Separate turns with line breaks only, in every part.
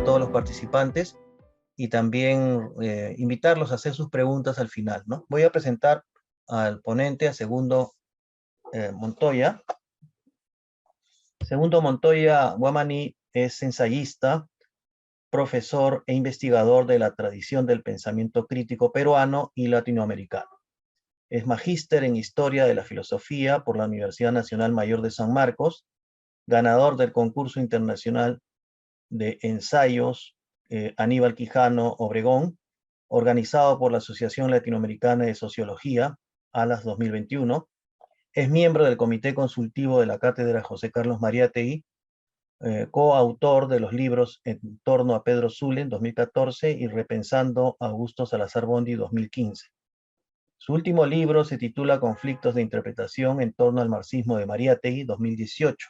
todos los participantes y también invitarlos a hacer sus preguntas al final, ¿no? Voy a presentar al ponente, a Segundo Montoya. Segundo Montoya Guamani es ensayista, profesor e investigador de la tradición del pensamiento crítico peruano y latinoamericano. Es magíster en Historia de la Filosofía por la Universidad Nacional Mayor de San Marcos, ganador del concurso internacional de ensayos Aníbal Quijano Obregón, organizado por la Asociación Latinoamericana de Sociología, ALAS 2021. Es miembro del Comité Consultivo de la Cátedra José Carlos Mariátegui, coautor de los libros En torno a Pedro Zulen, 2014, y Repensando a Augusto Salazar Bondy, 2015. Su último libro se titula Conflictos de interpretación en torno al marxismo de Mariátegui, 2018.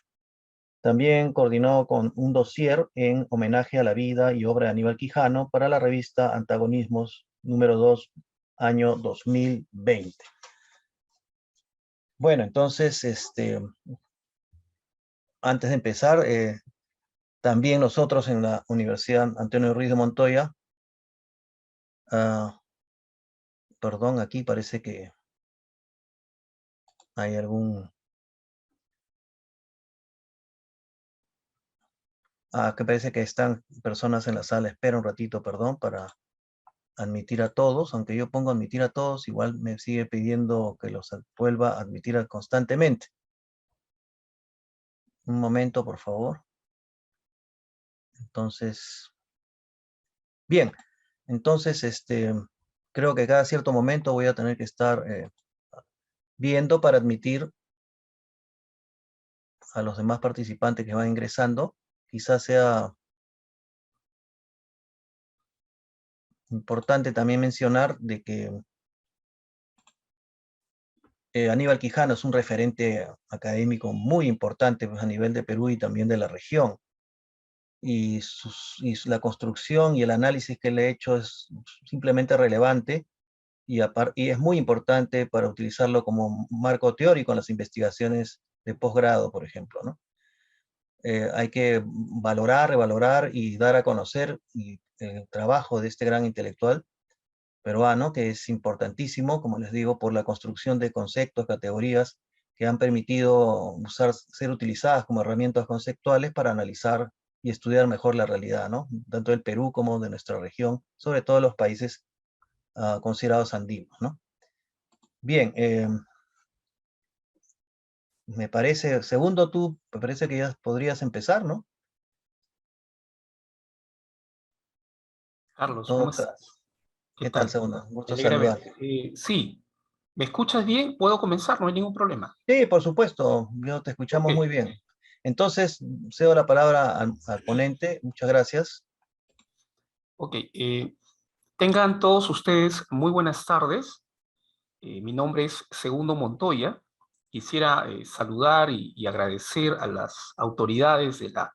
También coordinó con un dossier en homenaje a la vida y obra de Aníbal Quijano para la revista Antagonismos número 2, año 2020. Bueno, entonces, antes de empezar, también nosotros en la Universidad Antonio Ruiz de Montoya, perdón, aquí parece que hay algún... que parece que están personas en la sala. Espera un ratito, perdón, para admitir a todos. Aunque yo pongo admitir a todos, igual me sigue pidiendo que los vuelva a admitir constantemente. Un momento, por favor. Entonces, bien. Entonces, creo que cada cierto momento voy a tener que estar viendo para admitir a los demás participantes que van ingresando. Quizás sea importante también mencionar de que Aníbal Quijano es un referente académico muy importante, pues, a nivel de Perú y también de la región. Y la construcción y el análisis que le he hecho es simplemente relevante y es muy importante para utilizarlo como marco teórico en las investigaciones de posgrado, por ejemplo, ¿no? Hay que valorar, revalorar y dar a conocer el trabajo de este gran intelectual peruano, que es importantísimo, como les digo, por la construcción de conceptos, categorías que han permitido ser utilizadas como herramientas conceptuales para analizar y estudiar mejor la realidad, ¿no? Tanto del Perú como de nuestra región, sobre todo los países considerados andinos, ¿no? Bien, me parece, Segundo, me parece que ya podrías empezar, ¿no?
Carlos, ¿cómo estás?
¿Qué tal, Segundo?
Me
Gusto
alegra
saludar.
verte. Sí, ¿me escuchas bien? ¿Puedo comenzar? No hay ningún problema.
Sí, por supuesto, te
Ok,
escuchamos muy bien. Entonces, cedo la palabra al ponente. Muchas gracias.
ok. Tengan todos ustedes muy buenas tardes. Mi nombre es Segundo Montoya. Quisiera saludar y agradecer a las autoridades de la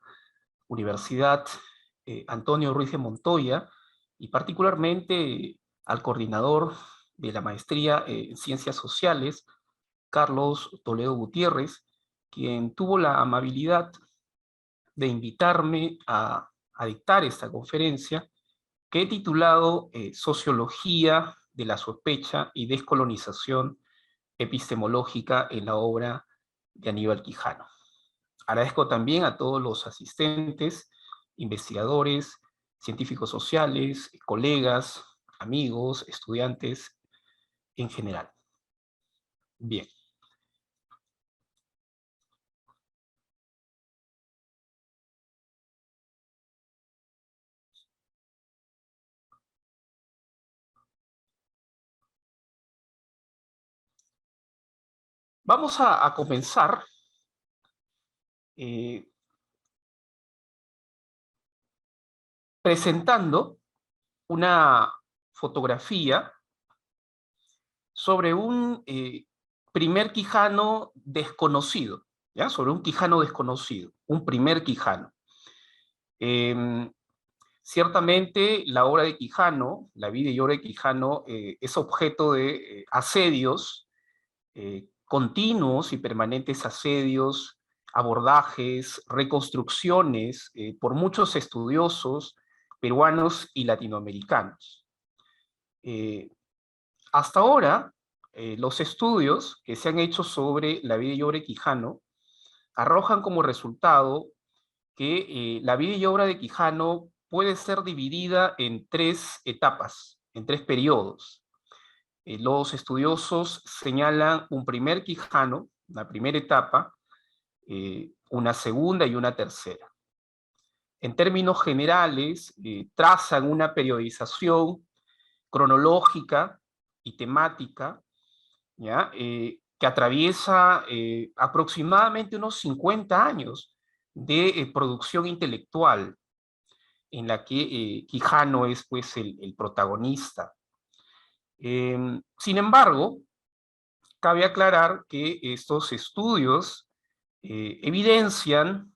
Universidad Antonio Ruiz de Montoya y particularmente al coordinador de la maestría en Ciencias Sociales, Carlos Toledo Gutiérrez, quien tuvo la amabilidad de invitarme a dictar esta conferencia que he titulado Sociología de la sospecha y descolonización epistemológica en la obra de Aníbal Quijano. Agradezco también a todos los asistentes, investigadores, científicos sociales, colegas, amigos, estudiantes en general. Bien. Vamos a comenzar presentando una fotografía sobre un primer Quijano desconocido, ¿ya? Sobre un Quijano desconocido, un primer Quijano. Ciertamente la obra de Quijano, la vida y obra de Quijano, es objeto de asedios, continuos y permanentes asedios, abordajes, reconstrucciones por muchos estudiosos peruanos y latinoamericanos. Hasta ahora, los estudios que se han hecho sobre la vida y obra de Quijano arrojan como resultado que la vida y obra de Quijano puede ser dividida en 3 etapas, en 3 periodos. Los estudiosos señalan un primer Quijano, una primera etapa, una segunda y una tercera. En términos generales, trazan una periodización cronológica y temática, ¿ya? Que atraviesa aproximadamente unos 50 años de producción intelectual, en la que Quijano es pues el protagonista. Sin embargo, cabe aclarar que estos estudios evidencian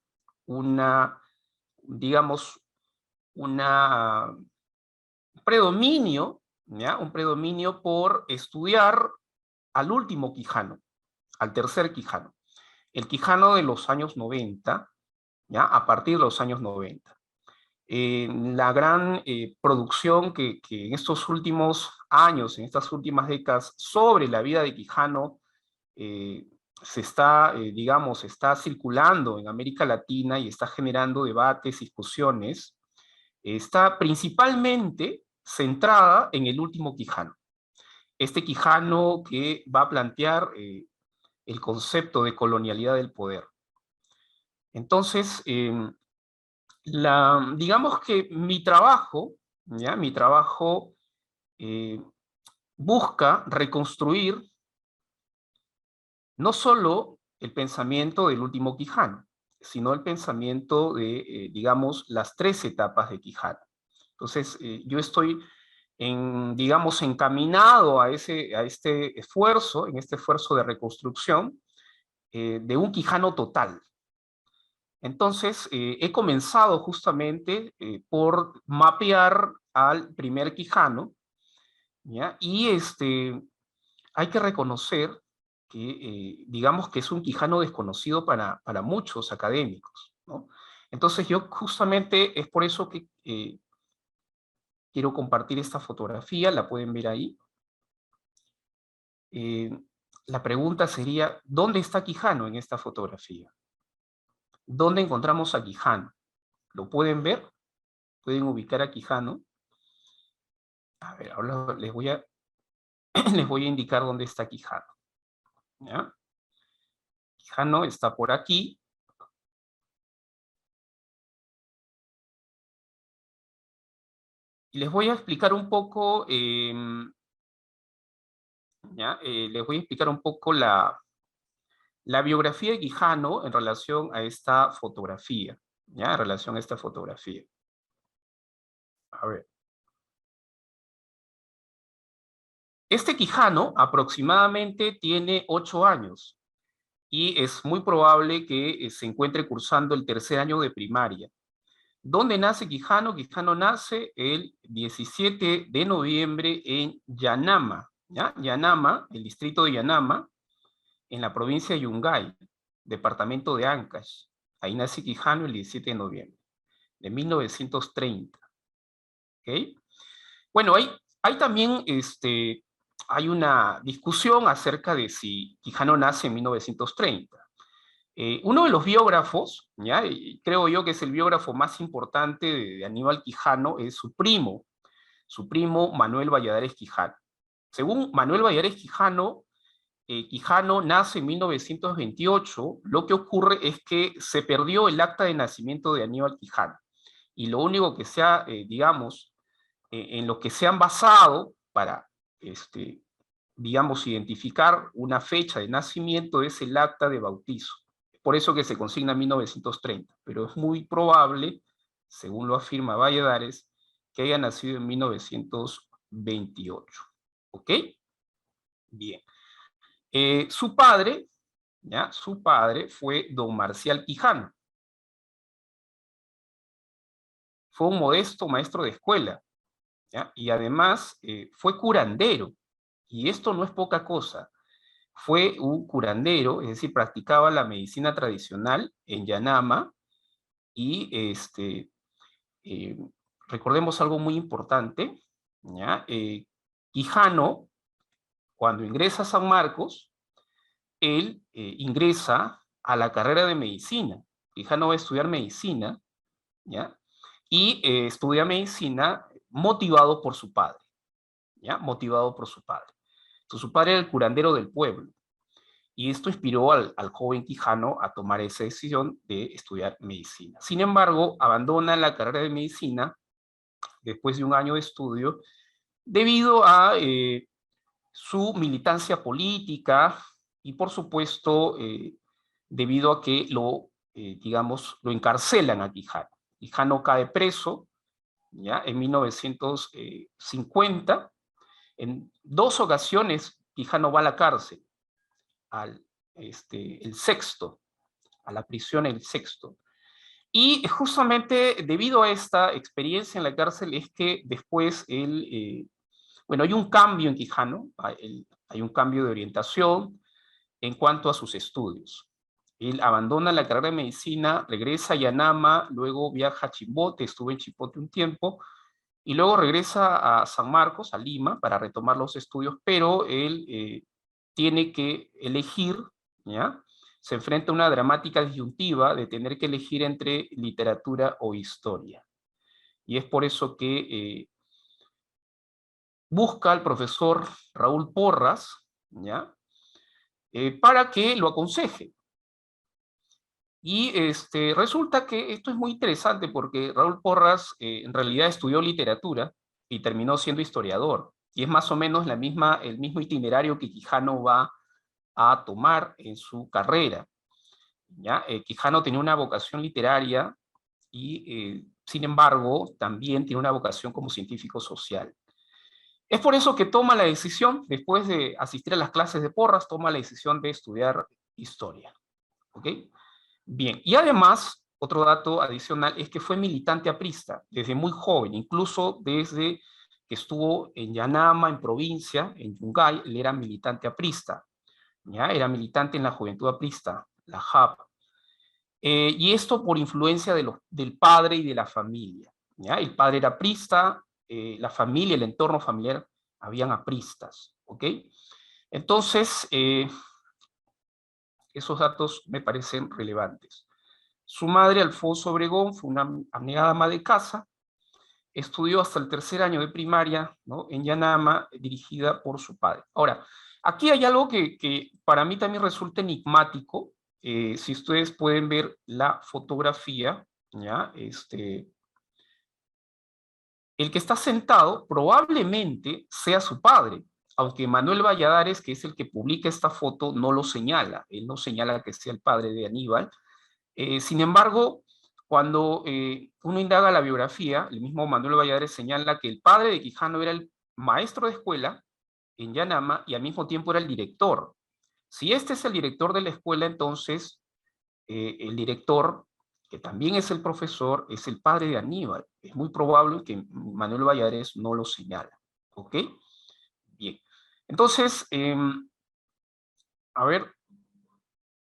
digamos, un predominio, ¿ya? Un predominio por estudiar al último Quijano, al tercer Quijano, el Quijano de los años 90, ¿ya? A partir de los años 90. La gran producción que en estos últimos años, en estas últimas décadas, sobre la vida de Quijano, se está, digamos, está circulando en América Latina y está generando debates, discusiones, está principalmente centrada en el último Quijano. Este Quijano que va a plantear el concepto de colonialidad del poder. Entonces, digamos que mi trabajo, ¿ya? Mi trabajo busca reconstruir no solo el pensamiento del último Quijano, sino el pensamiento de, digamos, las 3 etapas de Quijano. Entonces, yo estoy, digamos, encaminado a este esfuerzo, en este esfuerzo de reconstrucción de un Quijano total. Entonces, he comenzado justamente por mapear al primer Quijano, ¿ya? Y hay que reconocer que, digamos que es un Quijano desconocido para muchos académicos, ¿no? Entonces, yo justamente es por eso que quiero compartir esta fotografía, la pueden ver ahí. La pregunta sería, ¿dónde está Quijano en esta fotografía? ¿Dónde encontramos a Quijano? ¿Lo pueden ver? ¿Pueden ubicar a Quijano? A ver, ahora les voy a indicar dónde está Quijano, ¿ya? Quijano está por aquí. Y les voy a explicar un poco, ¿ya? Les voy a explicar un poco la biografía de Quijano en relación a esta fotografía, ¿ya? En relación a esta fotografía. A ver. Este Quijano aproximadamente tiene 8 años y es muy probable que se encuentre cursando el tercer año de primaria. ¿Dónde nace Quijano? Quijano nace el 17 de noviembre en Yanama, ¿ya? Yanama, el distrito de Yanama, en la provincia de Yungay, departamento de Ancash. Ahí nace Quijano el 17 de noviembre de 1930. ¿Okay? Bueno, hay también hay una discusión acerca de si Quijano nace en 1930. Uno de los biógrafos, ¿ya? Y creo yo que es el biógrafo más importante de Aníbal Quijano, es su primo Manuel Valladares Quijano. Según Manuel Valladares Quijano, Quijano nace en 1928, lo que ocurre es que se perdió el acta de nacimiento de Aníbal Quijano, y lo único que se ha, digamos, en lo que se han basado para, digamos, identificar una fecha de nacimiento es el acta de bautizo. Por eso que se consigna en 1930, pero es muy probable, según lo afirma Valladares, que haya nacido en 1928. ¿Ok? Bien. Su padre, ¿ya? Su padre fue don Marcial Quijano. Fue un modesto maestro de escuela, ¿ya? Y además fue curandero. Y esto no es poca cosa. Fue un curandero, es decir, practicaba la medicina tradicional en Yanama y recordemos algo muy importante, ¿ya? Quijano, cuando ingresa a San Marcos, él ingresa a la carrera de medicina. Quijano va a estudiar medicina, ¿ya? Y estudia medicina motivado por su padre, ¿ya? Motivado por su padre. Entonces, su padre era el curandero del pueblo. Y esto inspiró al joven Quijano a tomar esa decisión de estudiar medicina. Sin embargo, abandona la carrera de medicina después de un año de estudio debido a su militancia política y, por supuesto, debido a que digamos, lo encarcelan a Quijano. Quijano cae preso, ¿ya? En 1950. En 2 ocasiones Quijano va a la cárcel, el Sexto, a la prisión El Sexto. Y justamente debido a esta experiencia en la cárcel es que después él, bueno, hay un cambio en Quijano, hay un cambio de orientación en cuanto a sus estudios. Él abandona la carrera de medicina, regresa a Yanama, luego viaja a Chimbote, estuvo en Chimbote un tiempo, y luego regresa a San Marcos, a Lima, para retomar los estudios, pero él tiene que elegir, ¿ya? Se enfrenta a una dramática disyuntiva de tener que elegir entre literatura o historia. Y es por eso que busca al profesor Raúl Porras, ¿ya? Para que lo aconseje. Y resulta que esto es muy interesante porque Raúl Porras en realidad estudió literatura y terminó siendo historiador. Y es más o menos el mismo itinerario que Quijano va a tomar en su carrera, ¿ya? Quijano tenía una vocación literaria y, sin embargo, también tiene una vocación como científico social. Es por eso que toma la decisión, después de asistir a las clases de Porras, toma la decisión de estudiar historia. ¿Ok? Bien, y además, otro dato adicional es que fue militante aprista desde muy joven, incluso desde que estuvo en Yanama, en provincia, en Yungay, él era militante aprista, ¿ya? Era militante en la Juventud Aprista, la JAP. Y esto por influencia del padre y de la familia, ¿ya? El padre era aprista, la familia, el entorno familiar, habían apristas, ¿ok? Entonces, esos datos me parecen relevantes. Su madre, Alfonso Obregón, fue una abnegada ama de casa, estudió hasta el 3er año de primaria, ¿no? En Yanama, dirigida por su padre. Ahora, aquí hay algo que para mí también resulta enigmático. Si ustedes pueden ver la fotografía, ¿ya? El que está sentado probablemente sea su padre, aunque Manuel Valladares, que es el que publica esta foto, no lo señala. Él no señala que sea el padre de Aníbal. Sin embargo, cuando uno indaga la biografía, el mismo Manuel Valladares señala que el padre de Quijano era el maestro de escuela en Yanama y al mismo tiempo era el director. Si este es el director de la escuela, entonces el director, que también es el profesor, es el padre de Aníbal. Es muy probable que Manuel Valladares no lo señala. ¿Ok? Bien. Entonces, a ver,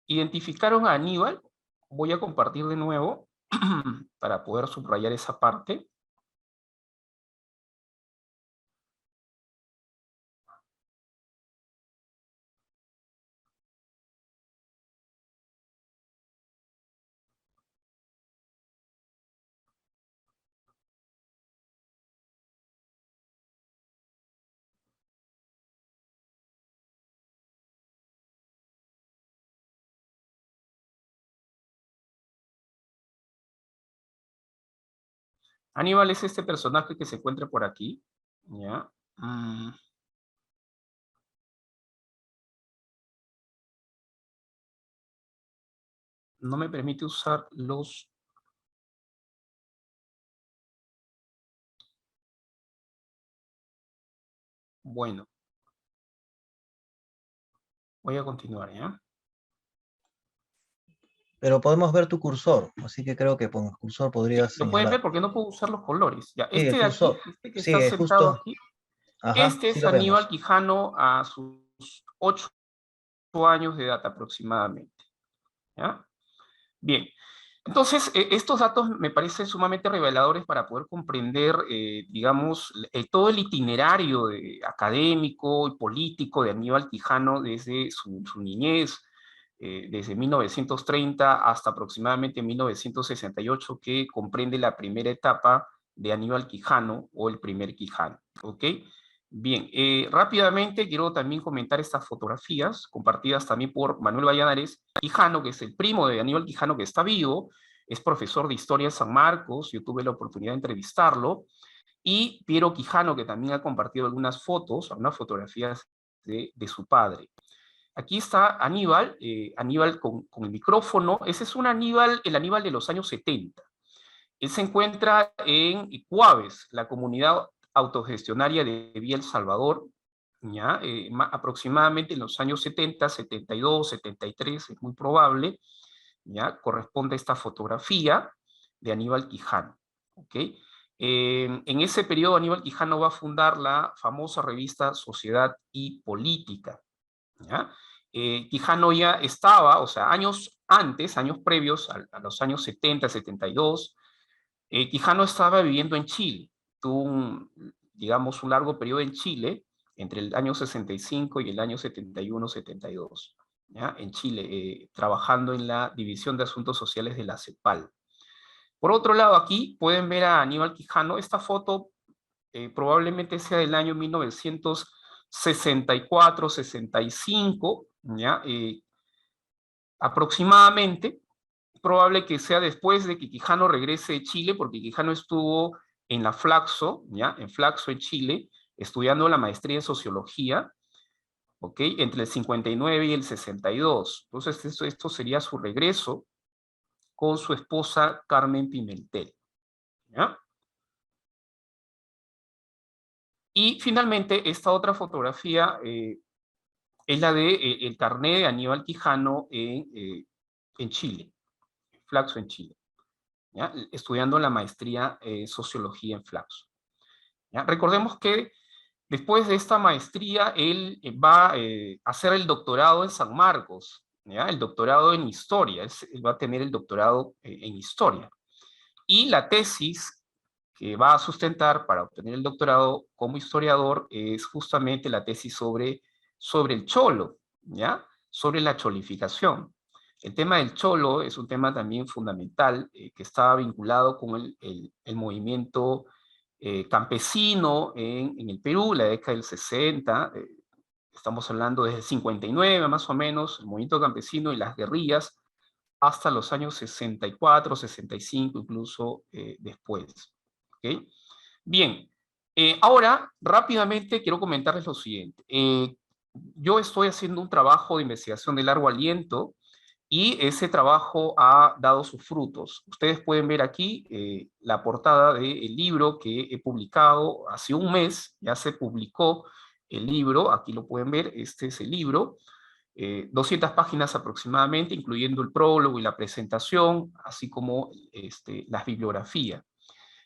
identificaron a Aníbal. Voy a compartir de nuevo para poder subrayar esa parte. Aníbal es este personaje que se encuentra por aquí, ¿ya? No me permite usar los... Bueno, voy a continuar, ¿ya?
Pero podemos ver tu cursor, así que creo que con el cursor
Sí,
podrías
lo pueden
señalar.
ver porque no puedo usar los colores. Ya,
Sí, el
este de aquí,
cursor.
este que
Sí,
está sentado
justo.
aquí,
Ajá,
este
sí
es
lo
Aníbal
vemos.
Quijano a sus 8 años de edad aproximadamente, ¿ya? Bien, Entonces, estos datos me parecen sumamente reveladores para poder comprender, digamos, todo el itinerario académico y político de Aníbal Quijano desde su niñez, desde 1930 hasta aproximadamente 1968, que comprende la primera etapa de Aníbal Quijano o el primer Quijano. ¿Ok? Bien, rápidamente quiero también comentar estas fotografías compartidas también por Manuel Valladares Quijano, que es el primo de Aníbal Quijano, que está vivo, es profesor de Historia en San Marcos, yo tuve la oportunidad de entrevistarlo, y Piero Quijano, que también ha compartido algunas fotos, algunas fotografías de su padre. Aquí está Aníbal, Aníbal con el micrófono. Ese es un Aníbal, el Aníbal de los años 70. Él se encuentra en Cuaves, la comunidad autogestionaria de Villa El Salvador, ¿ya? Aproximadamente en los años 70, 72, 73, es muy probable, ¿ya? Corresponde a esta fotografía de Aníbal Quijano. ¿Ok? En ese periodo Aníbal Quijano va a fundar la famosa revista Sociedad y Política, ¿ya? Quijano ya estaba, o sea, años antes, años previos a los años 70, 72, Quijano estaba viviendo en Chile. Tuvo digamos, un largo periodo en Chile, entre el año 65 y el año 71, 72, ¿ya? En Chile, trabajando en la División de Asuntos Sociales de la CEPAL. Por otro lado, aquí pueden ver a Aníbal Quijano. Esta foto probablemente sea del año 1964, 65, ¿ya? Aproximadamente. Probable que sea después de que Quijano regrese de Chile, porque Quijano estuvo en la Flaxo, ¿ya? En Flaxo, en Chile, estudiando la maestría en Sociología, ¿ok? Entre el 59 y el 62. Entonces, esto sería su regreso con su esposa Carmen Pimentel, ¿ya? Y finalmente, esta otra fotografía es la de el carné de Aníbal Quijano en Chile, Flaxo en Chile, ¿ya? Estudiando la maestría Sociología en Flaxo, ¿ya? Recordemos que después de esta maestría, él va a hacer el doctorado en San Marcos, ¿ya? El doctorado en Historia, él va a tener el doctorado en Historia. Y la tesis que va a sustentar para obtener el doctorado como historiador es justamente la tesis sobre el cholo, ¿ya? Sobre la cholificación. El tema del cholo es un tema también fundamental que estaba vinculado con el movimiento campesino en el Perú, la década del 60, estamos hablando desde el 59 más o menos, el movimiento campesino y las guerrillas, hasta los años 64, 65, incluso después. ¿Okay? Bien, ahora rápidamente quiero comentarles lo siguiente. Yo estoy haciendo un trabajo de investigación de largo aliento y ese trabajo ha dado sus frutos. Ustedes pueden ver aquí la portada del libro que he publicado hace un mes, ya se publicó el libro, aquí lo pueden ver, este es el libro, 200 páginas aproximadamente, incluyendo el prólogo y la presentación, así como las bibliografías.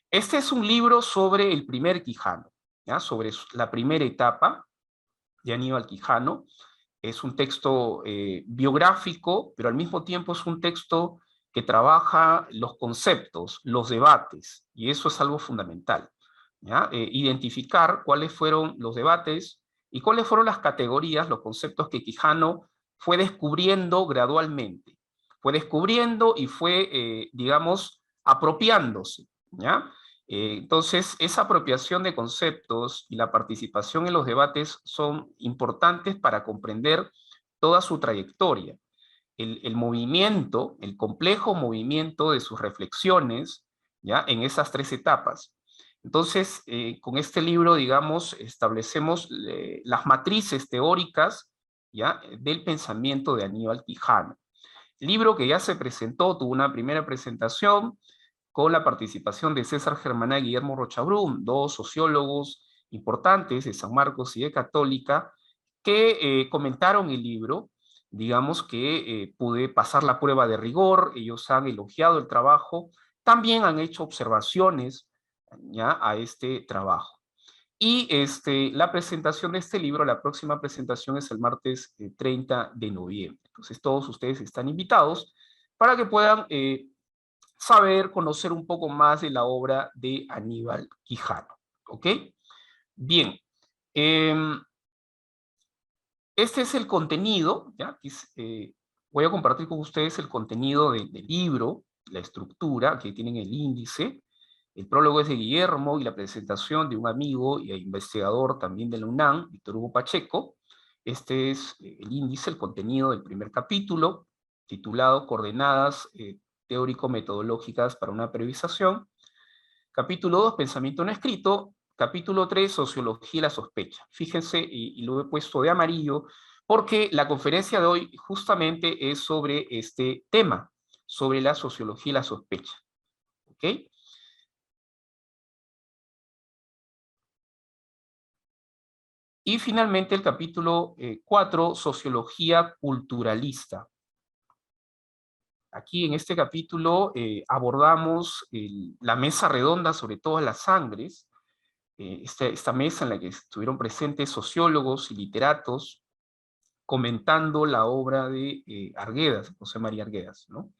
Este es un libro sobre el primer Quijano, ¿ya? Sobre la primera etapa de Aníbal Quijano. Es un texto biográfico, pero al mismo tiempo es un texto que trabaja los conceptos, los debates, y eso es algo fundamental, ¿ya? Identificar cuáles fueron los debates y cuáles fueron las categorías, los conceptos que Quijano fue descubriendo gradualmente. Fue descubriendo y fue, digamos, apropiándose, ¿ya? Entonces, esa apropiación de conceptos y la participación en los debates son importantes para comprender toda su trayectoria. El movimiento, el complejo movimiento de sus reflexiones, ¿ya? En esas tres etapas. Entonces, con este libro, digamos, establecemos las matrices teóricas, ¿ya? Del pensamiento de Aníbal Quijano. Libro que ya se presentó, tuvo una primera presentación, con la participación de César Germaná y Guillermo Rochabrum, dos sociólogos importantes de San Marcos y de Católica, que comentaron el libro. Digamos que pude pasar la prueba de rigor, ellos han elogiado el trabajo, también han hecho observaciones, ¿ya? A este trabajo. Y la presentación de este libro, la próxima presentación es el martes 30 de noviembre. Entonces todos ustedes están invitados para que puedan saber, conocer un poco más de la obra de Aníbal Quijano. ¿Ok? Bien. Este es el contenido, ¿ya? Voy a compartir con ustedes el contenido del libro, la estructura, que tienen el índice. El prólogo es de Guillermo y la presentación de un amigo e investigador también de la UNAM, Víctor Hugo Pacheco. Este es el índice, el contenido del primer capítulo, titulado Coordenadas teórico-metodológicas para una periodización. Capítulo 2, Pensamiento no escrito. Capítulo 3, Sociología y la sospecha. Fíjense, y lo he puesto de amarillo, porque la conferencia de hoy justamente es sobre este tema, sobre la sociología y la sospecha. ¿Ok? Y finalmente el capítulo 4, Sociología culturalista. Aquí en este capítulo abordamos la mesa redonda sobre todas las sangres, esta mesa en la que estuvieron presentes sociólogos y literatos comentando la obra de Arguedas, José María Arguedas, ¿no?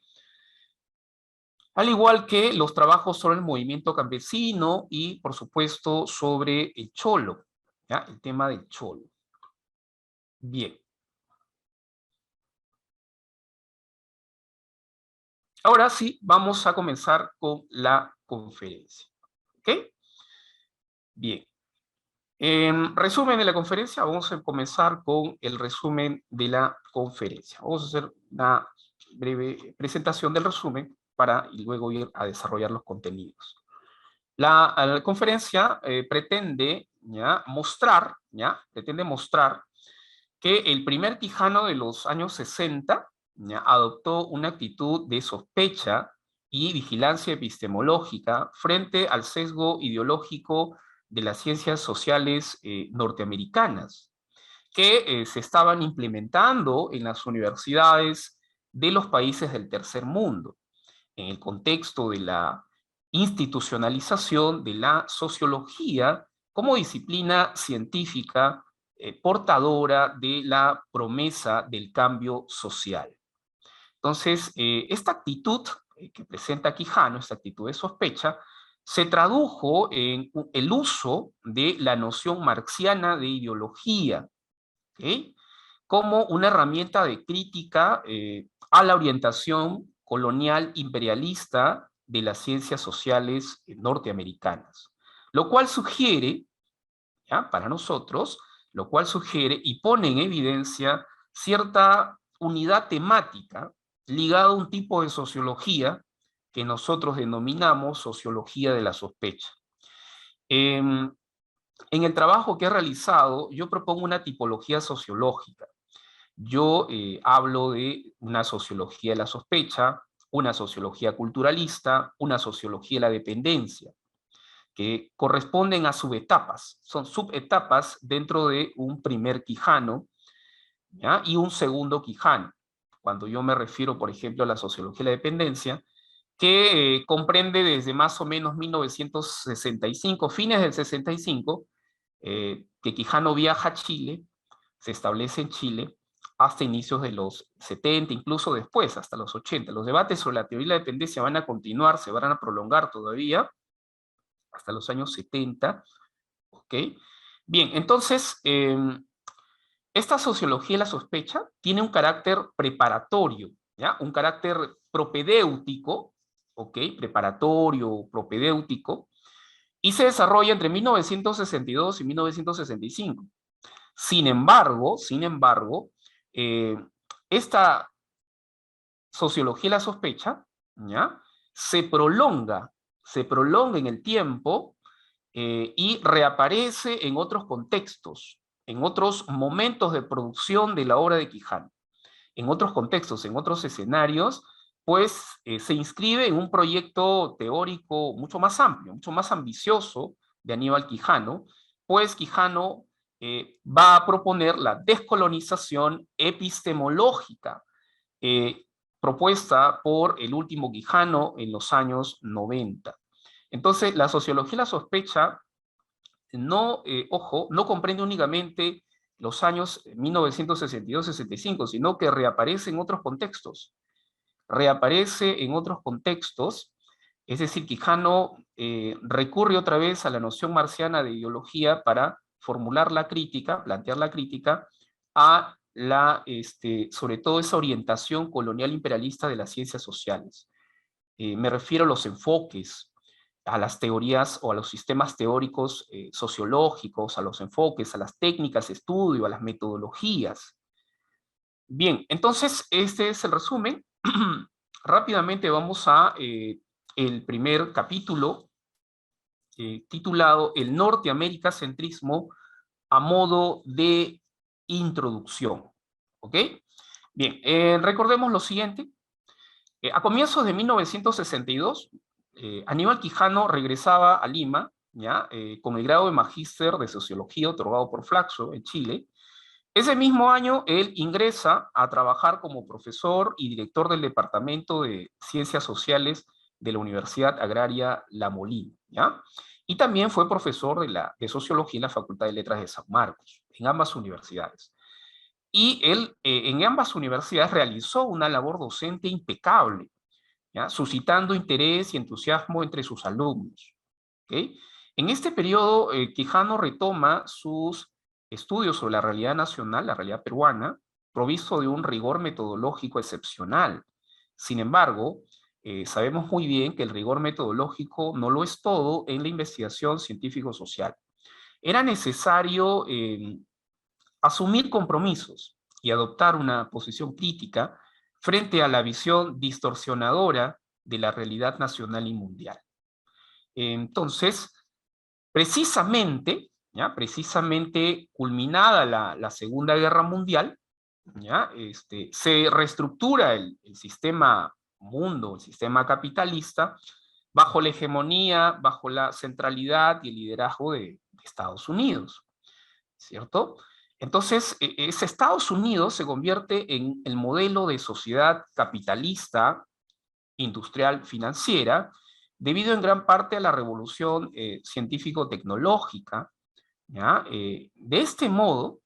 Al igual que los trabajos sobre el movimiento campesino y, por supuesto, sobre el cholo, ¿ya? El tema del cholo. Bien. Ahora sí, vamos a comenzar con la conferencia. ¿Ok? Bien. En resumen de la conferencia, vamos a comenzar con el resumen de la conferencia. Vamos a hacer una breve presentación del resumen para luego ir a desarrollar los contenidos. La conferencia pretende mostrar que el primer Quijano de los años 60 adoptó una actitud de sospecha y vigilancia epistemológica frente al sesgo ideológico de las ciencias sociales norteamericanas, que se estaban implementando en las universidades de los países del tercer mundo, en el contexto de la institucionalización de la sociología como disciplina científica portadora de la promesa del cambio social. Entonces, esta actitud que presenta Quijano, esta actitud de sospecha, se tradujo en el uso de la noción marxiana de ideología, ¿okay?, como una herramienta de crítica a la orientación colonial imperialista de las ciencias sociales norteamericanas. Lo cual sugiere, ¿ya?, para nosotros, lo cual sugiere y pone en evidencia cierta unidad temática ligada a un tipo de sociología que nosotros denominamos sociología de la sospecha. En el trabajo que he realizado, yo propongo una tipología sociológica. Yo hablo de una sociología de la sospecha, una sociología culturalista, una sociología de la dependencia, que corresponden a subetapas, son subetapas dentro de un primer Quijano, ¿ya?, y un segundo Quijano. Cuando yo me refiero, por ejemplo, a la sociología de la dependencia, que comprende desde más o menos 1965, fines del 65, que Quijano viaja a Chile, se establece en Chile, hasta inicios de los 70, incluso después, hasta los 80. Los debates sobre la teoría de la dependencia van a continuar, se van a prolongar todavía, hasta los años 70, ¿ok? Bien, entonces, esta sociología de la sospecha tiene un carácter preparatorio, ¿ya? Un carácter propedéutico, ¿ok? Preparatorio, propedéutico, y se desarrolla entre 1962 y 1965. Sin embargo, esta sociología de la sospecha, ¿ya?, se prolonga en el tiempo y reaparece en otros contextos, en otros momentos de producción de la obra de Quijano, en otros contextos, en otros escenarios, pues se inscribe en un proyecto teórico mucho más amplio, mucho más ambicioso de Aníbal Quijano, pues Quijano va a proponer la descolonización epistemológica propuesta por el último Quijano en los años 90. Entonces, la sociología de la sospecha no, no comprende únicamente los años 1962-65, sino que reaparece en otros contextos. reaparece en otros contextos. Es decir, Quijano recurre otra vez a la noción marciana de ideología para formular la crítica, plantear la crítica a sobre todo esa orientación colonial imperialista de las ciencias sociales. Me refiero a los enfoques, a las teorías o a los sistemas teóricos sociológicos, a los enfoques, a las técnicas de estudio, a las metodologías. Bien, entonces este es el resumen. Rápidamente vamos a el primer capítulo, titulado El norteamericacentrismo a modo de introducción. ¿Ok? Bien, recordemos lo siguiente. A comienzos de 1962, Aníbal Quijano regresaba a Lima, ¿ya? Con el grado de magíster de Sociología otorgado por Flaxo en Chile. Ese mismo año, él ingresa a trabajar como profesor y director del Departamento de Ciencias Sociales de la Universidad Agraria La Molina, ¿ya? Y también fue profesor de Sociología en la Facultad de Letras de San Marcos, en ambas universidades. Y él en ambas universidades realizó una labor docente impecable, ¿ya? Suscitando interés y entusiasmo entre sus alumnos. ¿Okay? En este periodo, Quijano retoma sus estudios sobre la realidad nacional, la realidad peruana, provisto de un rigor metodológico excepcional. Sin embargo, sabemos muy bien que el rigor metodológico no lo es todo en la investigación científico-social. Era necesario asumir compromisos y adoptar una posición crítica frente a la visión distorsionadora de la realidad nacional y mundial. Entonces, precisamente, ¿ya? Precisamente culminada la Segunda Guerra Mundial, ¿ya? Se reestructura el sistema mundo, el sistema capitalista, bajo la hegemonía, bajo la centralidad y el liderazgo de Estados Unidos, ¿cierto? Entonces, ese Estados Unidos se convierte en el modelo de sociedad capitalista, industrial, financiera, debido en gran parte a la revolución científico-tecnológica, ¿ya? De este modo,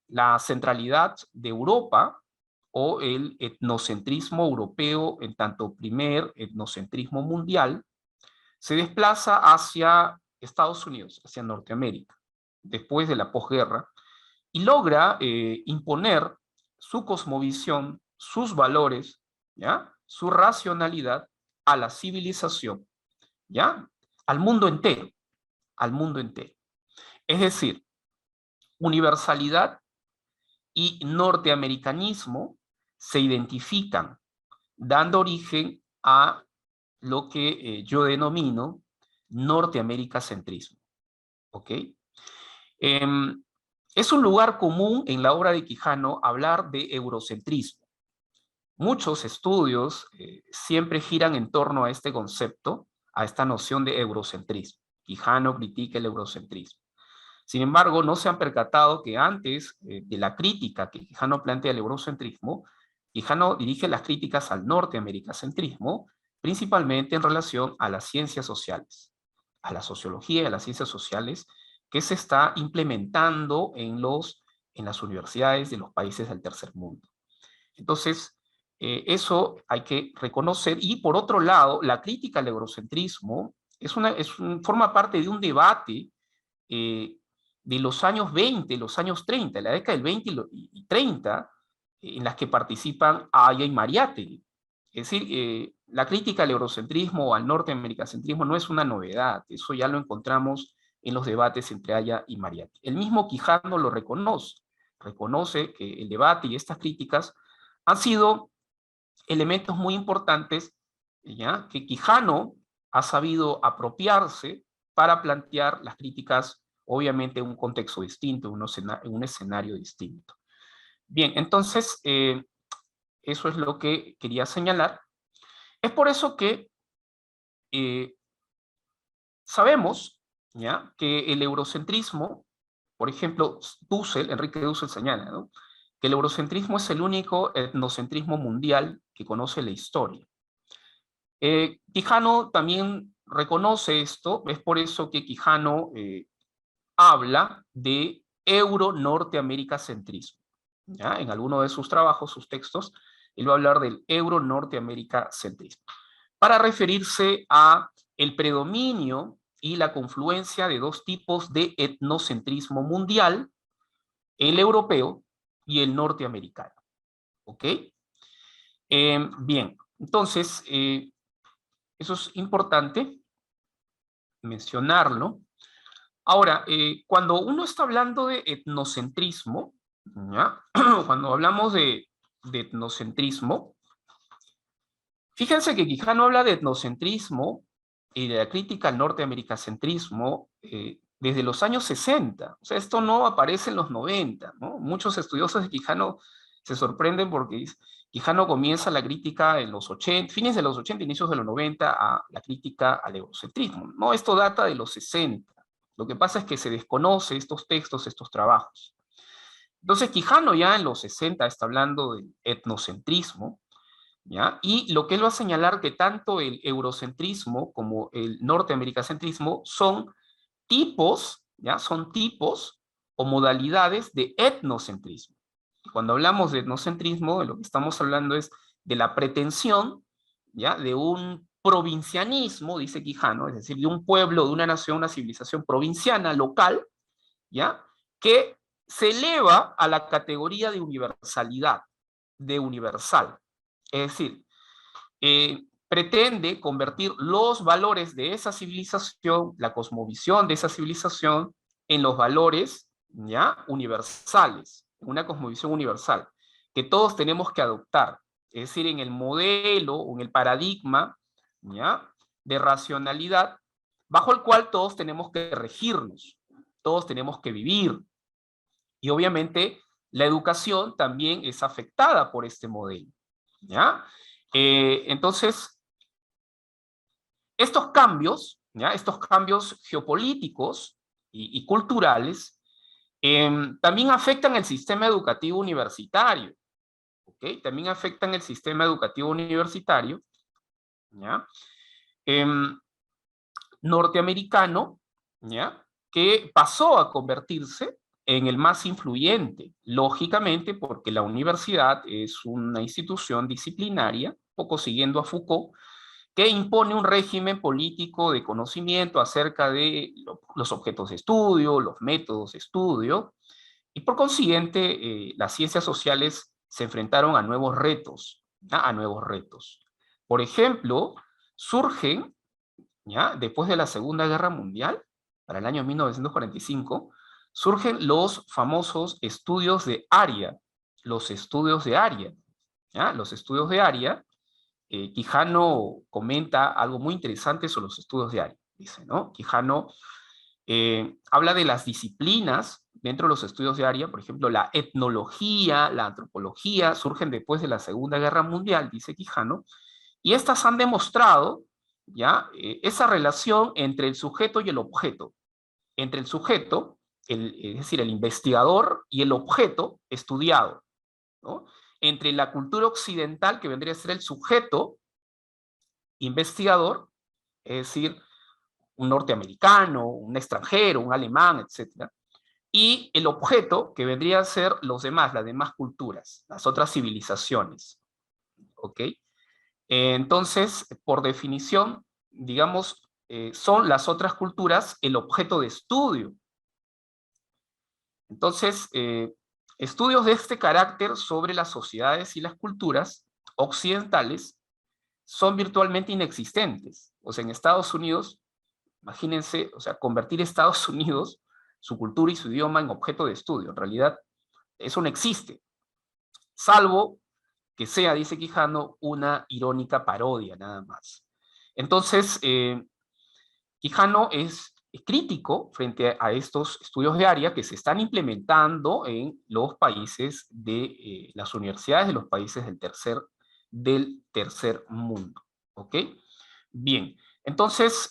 la centralidad de Europa o el etnocentrismo europeo, en tanto primer etnocentrismo mundial, se desplaza hacia Estados Unidos, hacia Norteamérica, después de la posguerra, y logra imponer su cosmovisión, sus valores, ¿ya? Su racionalidad a la civilización, ¿ya? Al mundo entero, al mundo entero. Es decir, universalidad y norteamericanismo se identifican, dando origen a lo que yo denomino norteamericacentrismo. ¿Ok? Es un lugar común en la obra de Quijano hablar de eurocentrismo. Muchos estudios siempre giran en torno a este concepto, a esta noción de eurocentrismo. Quijano critica el eurocentrismo. Sin embargo, no se han percatado que antes de la crítica que Quijano plantea al eurocentrismo, Quijano dirige las críticas al norteamericacentrismo, principalmente en relación a las ciencias sociales, a la sociología y a las ciencias sociales que se está implementando en las universidades de los países del tercer mundo. Entonces, eso hay que reconocer. Y por otro lado, la crítica al eurocentrismo forma parte de un debate de los años 20, los años 30, la década del 20 y 30, en las que participan Aya y Mariátegui. Es decir, la crítica al eurocentrismo o al norteamericacentrismo no es una novedad, eso ya lo encontramos en los debates entre Aya y Mariátegui. El mismo Quijano lo reconoce que el debate y estas críticas han sido elementos muy importantes, ¿ya? Que Quijano ha sabido apropiarse para plantear las críticas, obviamente en un contexto distinto, en un escenario distinto. Bien, entonces, eso es lo que quería señalar. Es por eso que sabemos, ¿ya?, que el eurocentrismo, por ejemplo, Enrique Dussel señala, ¿no?, que el eurocentrismo es el único etnocentrismo mundial que conoce la historia. Quijano también reconoce esto, es por eso que Quijano habla de euro-norteamericacentrismo. ¿Ya? En alguno de sus trabajos, sus textos, Él va a hablar del euro-norteamericacentrismo, para referirse a el predominio y la confluencia de dos tipos de etnocentrismo mundial, el europeo y el norteamericano. ¿Ok? Bien, entonces, eso es importante mencionarlo. Ahora, cuando uno está hablando de etnocentrismo, ¿ya? Cuando hablamos de etnocentrismo, fíjense que Quijano habla de etnocentrismo y de la crítica al norteamericacentrismo desde los años 60. O sea, esto no aparece en los 90, ¿no? Muchos estudiosos de Quijano se sorprenden porque Quijano comienza la crítica en los 80, fines de los 80, inicios de los 90, a la crítica al eurocentrismo. No, esto data de los 60. Lo que pasa es que se desconoce estos textos, estos trabajos. Entonces Quijano ya en los 60 está hablando del etnocentrismo, ¿ya? Y lo que él va a señalar que tanto el eurocentrismo como el norteamericacentrismo son tipos, ¿ya? Son tipos o modalidades de etnocentrismo. Cuando hablamos de etnocentrismo, de lo que estamos hablando es de la pretensión, ¿ya? De un provincianismo, dice Quijano, es decir, de un pueblo, de una nación, una civilización provinciana, local, ¿ya? Que se eleva a la categoría de universalidad, de universal. Es decir, pretende convertir los valores de esa civilización, la cosmovisión de esa civilización, en los valores, ¿ya? Universales, una cosmovisión universal, que todos tenemos que adoptar, es decir, en el modelo o en el paradigma, ¿ya? De racionalidad, bajo el cual todos tenemos que regirnos, todos tenemos que vivir. Y obviamente la educación también es afectada por este modelo, ¿ya? Entonces, estos cambios, ¿ya? Estos cambios geopolíticos y culturales también afectan el sistema educativo universitario, ¿ok? También afectan el sistema educativo universitario, ¿ya? Norteamericano, ¿ya? Que pasó a convertirse en el más influyente, lógicamente porque la universidad es una institución disciplinaria, poco siguiendo a Foucault, que impone un régimen político de conocimiento acerca de los objetos de estudio, los métodos de estudio, y por consiguiente las ciencias sociales se enfrentaron a nuevos retos, ¿ya? A nuevos retos. Por ejemplo, surgen, ¿ya? Después de la Segunda Guerra Mundial, para el año 1945, surgen los famosos estudios de área, los estudios de área, ¿ya? Los estudios de área. Quijano comenta algo muy interesante sobre los estudios de área. Dice, ¿no? Quijano habla de las disciplinas dentro de los estudios de área, por ejemplo, la etnología, la antropología, surgen después de la Segunda Guerra Mundial, dice Quijano, y estas han demostrado, ¿ya? Esa relación entre el sujeto y el objeto. Entre el sujeto, es decir, el investigador, y el objeto estudiado, ¿no? Entre la cultura occidental, que vendría a ser el sujeto investigador, es decir, un norteamericano, un extranjero, un alemán, etc. Y el objeto, que vendría a ser los demás, las demás culturas, las otras civilizaciones. ¿Ok? Entonces, por definición, digamos, son las otras culturas el objeto de estudio. Entonces, estudios de este carácter sobre las sociedades y las culturas occidentales son virtualmente inexistentes. O sea, en Estados Unidos, imagínense, o sea, convertir Estados Unidos, su cultura y su idioma en objeto de estudio. En realidad, eso no existe. Salvo que sea, dice Quijano, una irónica parodia, nada más. Entonces, Quijano es crítico frente a estos estudios de área que se están implementando en los países de las universidades de los países del tercer mundo. ¿Ok? Bien, entonces,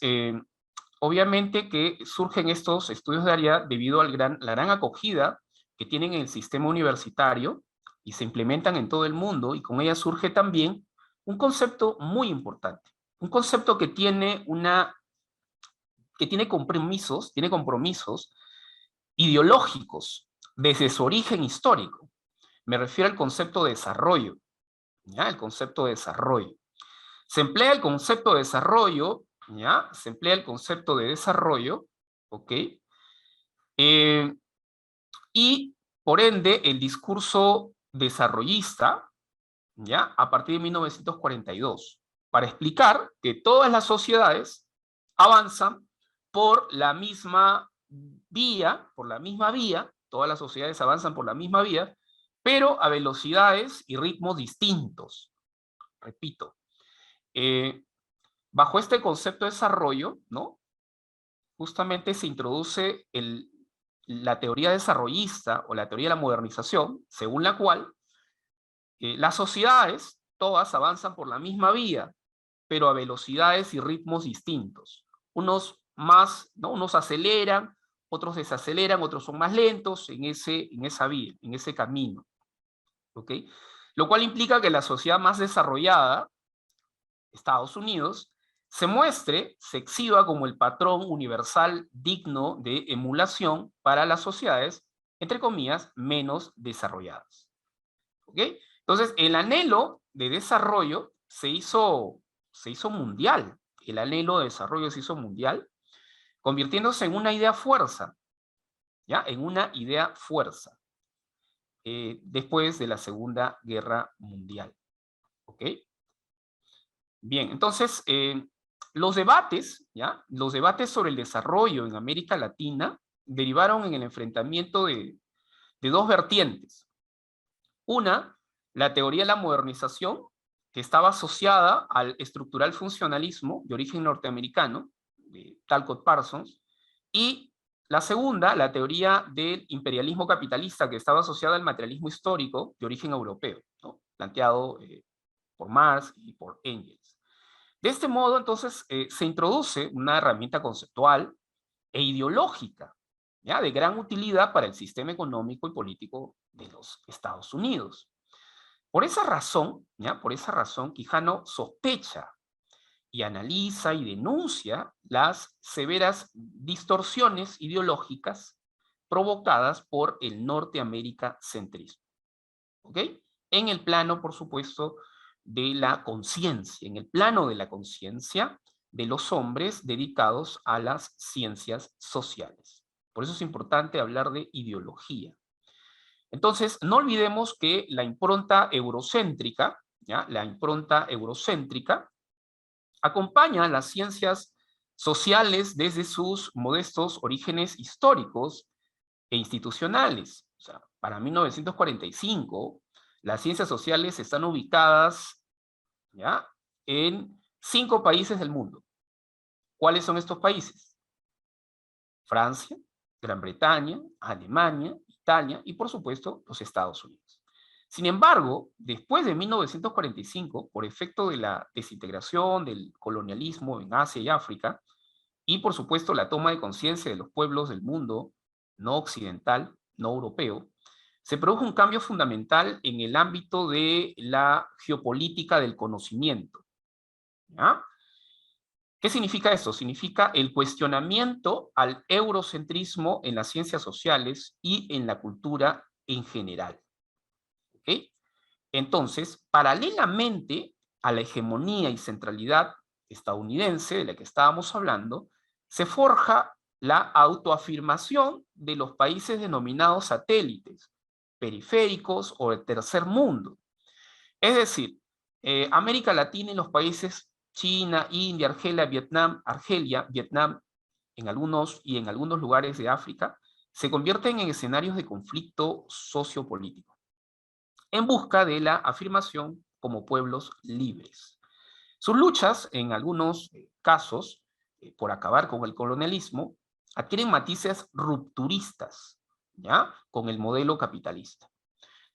obviamente que surgen estos estudios de área debido a la gran acogida que tienen en el sistema universitario y se implementan en todo el mundo, y con ella surge también un concepto muy importante, un concepto que tiene compromisos ideológicos desde su origen histórico. Me refiero al concepto de desarrollo. ¿ya? El concepto de desarrollo. Se emplea el concepto de desarrollo, ¿ya? Se emplea el concepto de desarrollo, ¿ok? Y, por ende, el discurso desarrollista, ¿ya? A partir de 1942, para explicar que todas las sociedades avanzan por la misma vía, todas las sociedades avanzan por la misma vía, pero a velocidades y ritmos distintos. Repito, bajo este concepto de desarrollo, ¿no? Justamente se introduce la teoría desarrollista o la teoría de la modernización, según la cual las sociedades todas avanzan por la misma vía, pero a velocidades y ritmos distintos. Unos más, ¿no? Unos aceleran, otros desaceleran, otros son más lentos en esa vía, en ese camino. ¿Ok? Lo cual implica que la sociedad más desarrollada, Estados Unidos, se exhiba como el patrón universal digno de emulación para las sociedades, entre comillas, menos desarrolladas. ¿Ok? Entonces, el anhelo de desarrollo se hizo mundial. El anhelo de desarrollo se hizo mundial, convirtiéndose en una idea fuerza, ¿ya? En una idea fuerza, después de la Segunda Guerra Mundial. ¿Ok? Bien, entonces, los debates, ¿ya? Los debates sobre el desarrollo en América Latina derivaron en el enfrentamiento de dos vertientes. Una, la teoría de la modernización, que estaba asociada al estructural funcionalismo de origen norteamericano, de Talcott Parsons, y la segunda, la teoría del imperialismo capitalista, que estaba asociada al materialismo histórico de origen europeo, ¿no? Planteado por Marx y por Engels. De este modo, entonces, se introduce una herramienta conceptual e ideológica, ¿ya? De gran utilidad para el sistema económico y político de los Estados Unidos. Por esa razón, ¿ya? Por esa razón, Quijano sospecha y analiza y denuncia las severas distorsiones ideológicas provocadas por el Norteamérica centrismo. ¿Ok? En el plano, por supuesto, de la conciencia, en el plano de la conciencia de los hombres dedicados a las ciencias sociales. Por eso es importante hablar de ideología. Entonces, no olvidemos que la impronta eurocéntrica, ¿ya? La impronta eurocéntrica acompaña a las ciencias sociales desde sus modestos orígenes históricos e institucionales. O sea, para 1945, las ciencias sociales están ubicadas, ¿ya? En 5 países del mundo. ¿Cuáles son estos países? Francia, Gran Bretaña, Alemania, Italia y, por supuesto, los Estados Unidos. Sin embargo, después de 1945, por efecto de la desintegración del colonialismo en Asia y África, y por supuesto la toma de conciencia de los pueblos del mundo no occidental, no europeo, se produjo un cambio fundamental en el ámbito de la geopolítica del conocimiento. ¿Ya? ¿Qué significa esto? Significa el cuestionamiento al eurocentrismo en las ciencias sociales y en la cultura en general. ¿Ok? Entonces, paralelamente a la hegemonía y centralidad estadounidense de la que estábamos hablando, se forja la autoafirmación de los países denominados satélites, periféricos o de tercer mundo. Es decir, América Latina y los países China, India, Argelia, Vietnam, en algunos lugares de África, se convierten en escenarios de conflicto sociopolítico, en busca de la afirmación como pueblos libres. Sus luchas, en algunos casos, por acabar con el colonialismo, adquieren matices rupturistas, ¿ya? Con el modelo capitalista.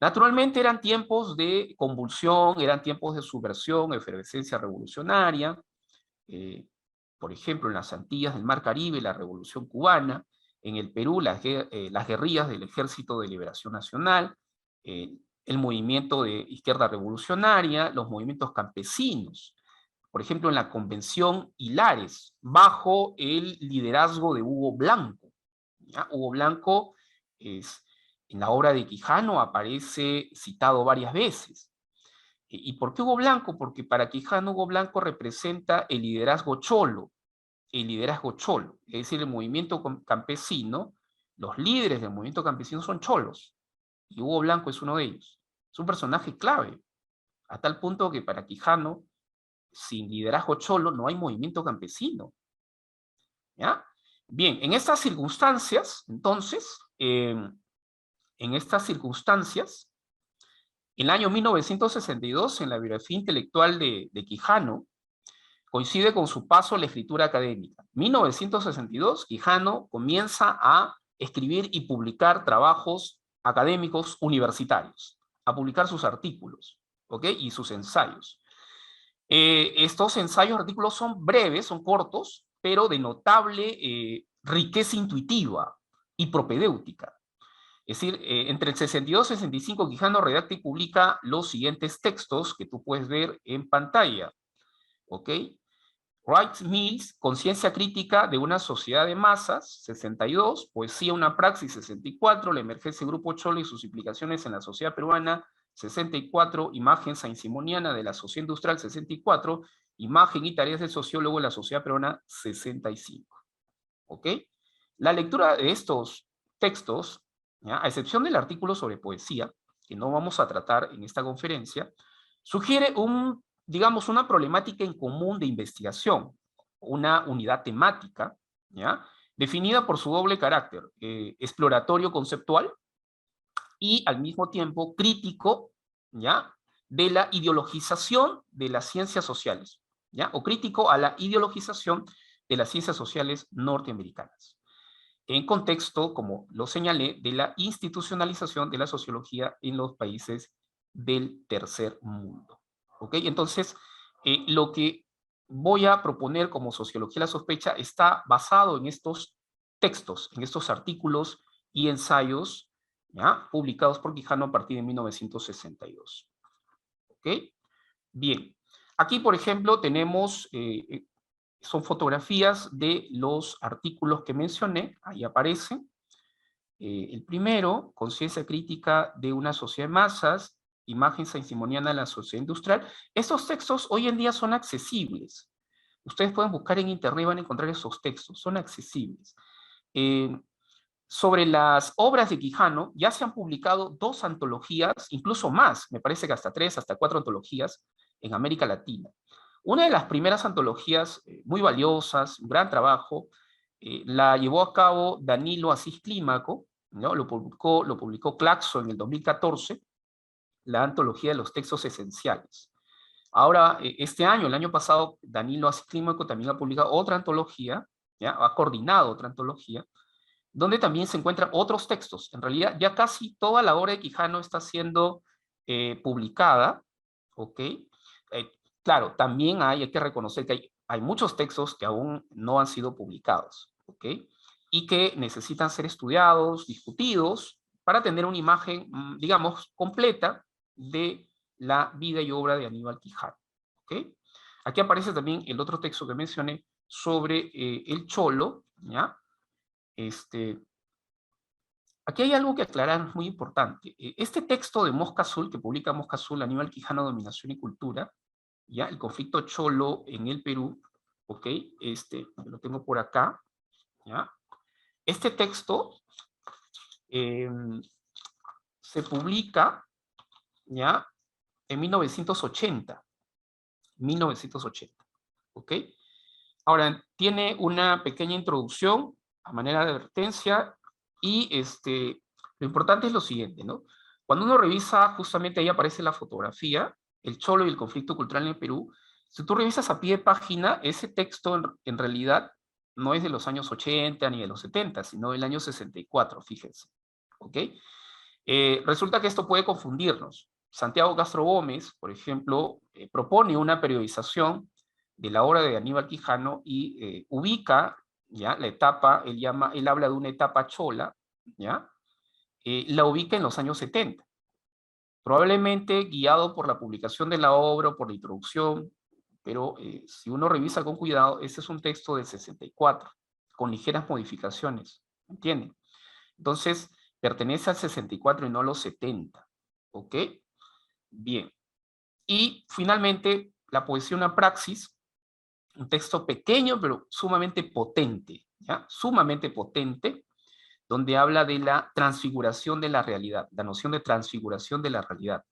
Naturalmente eran tiempos de convulsión, eran tiempos de subversión, efervescencia revolucionaria, por ejemplo, en las Antillas del Mar Caribe, la Revolución Cubana, en el Perú, las guerrillas del Ejército de Liberación Nacional, el movimiento de izquierda revolucionaria, los movimientos campesinos, por ejemplo, en la Convención Hilares, bajo el liderazgo de Hugo Blanco. ¿Ya? Hugo Blanco en la obra de Quijano aparece citado varias veces. ¿Y por qué Hugo Blanco? Porque para Quijano Hugo Blanco representa el liderazgo cholo, es decir, el movimiento campesino, los líderes del movimiento campesino son cholos, y Hugo Blanco es uno de ellos. Es un personaje clave, a tal punto que para Quijano, sin liderazgo cholo, no hay movimiento campesino. ¿Ya? Bien, en estas circunstancias, entonces, en estas circunstancias, el año 1962, en la biografía intelectual de Quijano, coincide con su paso a la escritura académica. 1962, Quijano comienza a escribir y publicar trabajos académicos universitarios, a publicar sus artículos, ¿ok? Y sus ensayos. Estos ensayos, artículos son breves, son cortos, pero de notable riqueza intuitiva y propedéutica. Es decir, entre el 62 y 65, Quijano redacta y publica los siguientes textos que tú puedes ver en pantalla. ¿Ok? Wright Mills, Conciencia crítica de una sociedad de masas, 62, Poesía, una praxis, 64, La emergencia del grupo Cholo y sus implicaciones en la sociedad peruana, 64, Imagen saint-simoniana de la sociedad industrial, 64, Imagen y tareas del sociólogo en la sociedad peruana, 65. ¿Ok? La lectura de estos textos, ¿ya?, a excepción del artículo sobre poesía, que no vamos a tratar en esta conferencia, sugiere digamos, una problemática en común de investigación, una unidad temática, ¿ya?, definida por su doble carácter, exploratorio conceptual y al mismo tiempo crítico, ¿ya?, de la ideologización de las ciencias sociales, ¿ya?, o crítico a la ideologización de las ciencias sociales norteamericanas, en contexto, como lo señalé, de la institucionalización de la sociología en los países del tercer mundo. ¿Ok? Entonces, lo que voy a proponer como sociología de la sospecha está basado en estos textos, en estos artículos y ensayos, ¿ya?, publicados por Quijano a partir de 1962. ¿Ok? Bien. Aquí, por ejemplo, tenemos son fotografías de los artículos que mencioné, ahí aparecen. El primero, Conciencia crítica de una sociedad de masas, Imagen saint-simoniana de la sociedad industrial. Estos textos hoy en día son accesibles. Ustedes pueden buscar en internet y van a encontrar esos textos, son accesibles. Sobre las obras de Quijano, ya se han publicado 2 antologías, incluso más, me parece que hasta 3, hasta 4 antologías en América Latina. Una de las primeras antologías muy valiosas, un gran trabajo, la llevó a cabo Danilo Asís Clímaco, ¿no? Lo publicó Claxo en el 2014, la antología de los textos esenciales. Ahora, este año, el año pasado, Danilo Asís Clímaco también ha publicado otra antología, ¿ya?, ha coordinado otra antología, donde también se encuentran otros textos. En realidad, ya casi toda la obra de Quijano está siendo publicada, ¿ok? Claro, también hay que reconocer que hay muchos textos que aún no han sido publicados, ¿ok? Y que necesitan ser estudiados, discutidos, para tener una imagen, digamos, completa de la vida y obra de Aníbal Quijano, ¿ok? Aquí aparece también el otro texto que mencioné sobre el cholo, ¿ya? Aquí hay algo que aclarar muy importante. Este texto de Mosca Azul, que publica Mosca Azul, Aníbal Quijano, Dominación y Cultura, ¿ya?, el conflicto cholo en el Perú, ¿ok? Lo tengo por acá, ¿ya? Este texto se publica, ¿ya?, en 1980, ¿ok? Ahora, tiene una pequeña introducción a manera de advertencia y lo importante es lo siguiente, ¿no? Cuando uno revisa, justamente ahí aparece la fotografía, el cholo y el conflicto cultural en el Perú. Si tú revisas a pie de página, ese texto en realidad no es de los años 80 ni de los 70, sino del año 64, fíjense, ¿ok? Resulta que esto puede confundirnos. Santiago Castro Gómez, por ejemplo, propone una periodización de la obra de Aníbal Quijano y ubica, ¿ya?, la etapa, él habla de una etapa chola, ¿ya?, la ubica en los años 70. Probablemente guiado por la publicación de la obra o por la introducción, pero si uno revisa con cuidado, este es un texto del 64, con ligeras modificaciones, ¿entienden? Entonces, pertenece al 64 y no a los 70, ¿ok? Bien. Y finalmente, la poesía una praxis, un texto pequeño pero sumamente potente, ¿ya? Sumamente potente, donde habla de la transfiguración de la realidad, la noción de transfiguración de la realidad.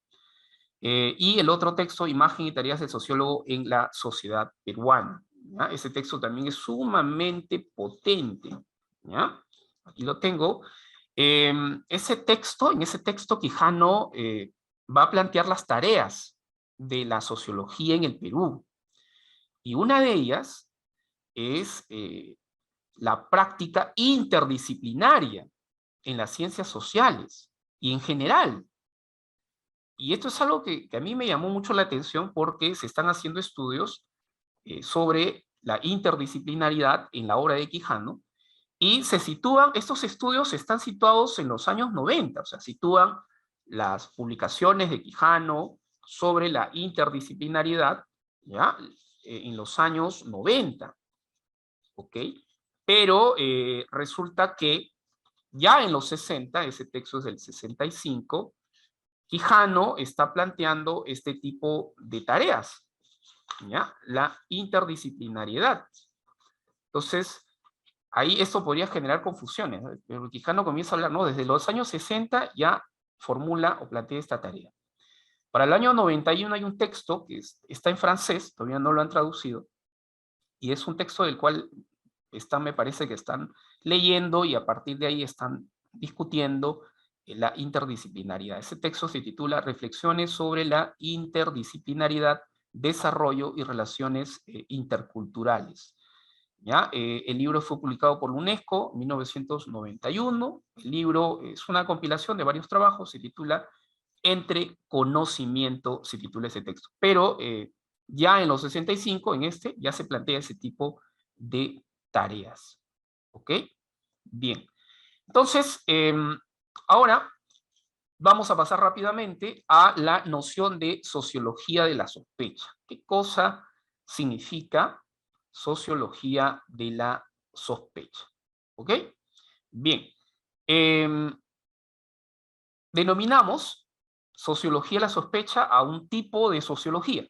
Y el otro texto, Imagen y tareas del sociólogo en la sociedad peruana. ¿Ya? Ese texto también es sumamente potente. ¿Ya? Aquí lo tengo. En ese texto Quijano va a plantear las tareas de la sociología en el Perú. Y una de ellas es la práctica interdisciplinaria en las ciencias sociales y en general. Y esto es algo que a mí me llamó mucho la atención porque se están haciendo estudios sobre la interdisciplinaridad en la obra de Quijano y estos estudios están situados en los años 90, o sea, sitúan las publicaciones de Quijano sobre la interdisciplinaridad, ¿ya? En los años 90, ¿ok? Pero resulta que ya en los 60, ese texto es del 65, Quijano está planteando este tipo de tareas, ¿ya? La interdisciplinariedad. Entonces, ahí esto podría generar confusiones, ¿no? Pero Quijano comienza a hablar, ¿no? Desde los años 60 ya formula o plantea esta tarea. Para el año 91 hay un texto que está en francés, todavía no lo han traducido, y es un texto del cual me parece que están leyendo y a partir de ahí están discutiendo la interdisciplinaridad. Ese texto se titula Reflexiones sobre la interdisciplinaridad, desarrollo y relaciones interculturales. ¿Ya? El libro fue publicado por la UNESCO en 1991. El libro es una compilación de varios trabajos, se titula Entre conocimiento, se titula ese texto. Pero ya en los 65, ya se plantea ese tipo de tareas. ¿Ok? Bien. Entonces, ahora vamos a pasar rápidamente a la noción de sociología de la sospecha. ¿Qué cosa significa sociología de la sospecha? ¿Ok? Bien. Denominamos sociología de la sospecha a un tipo de sociología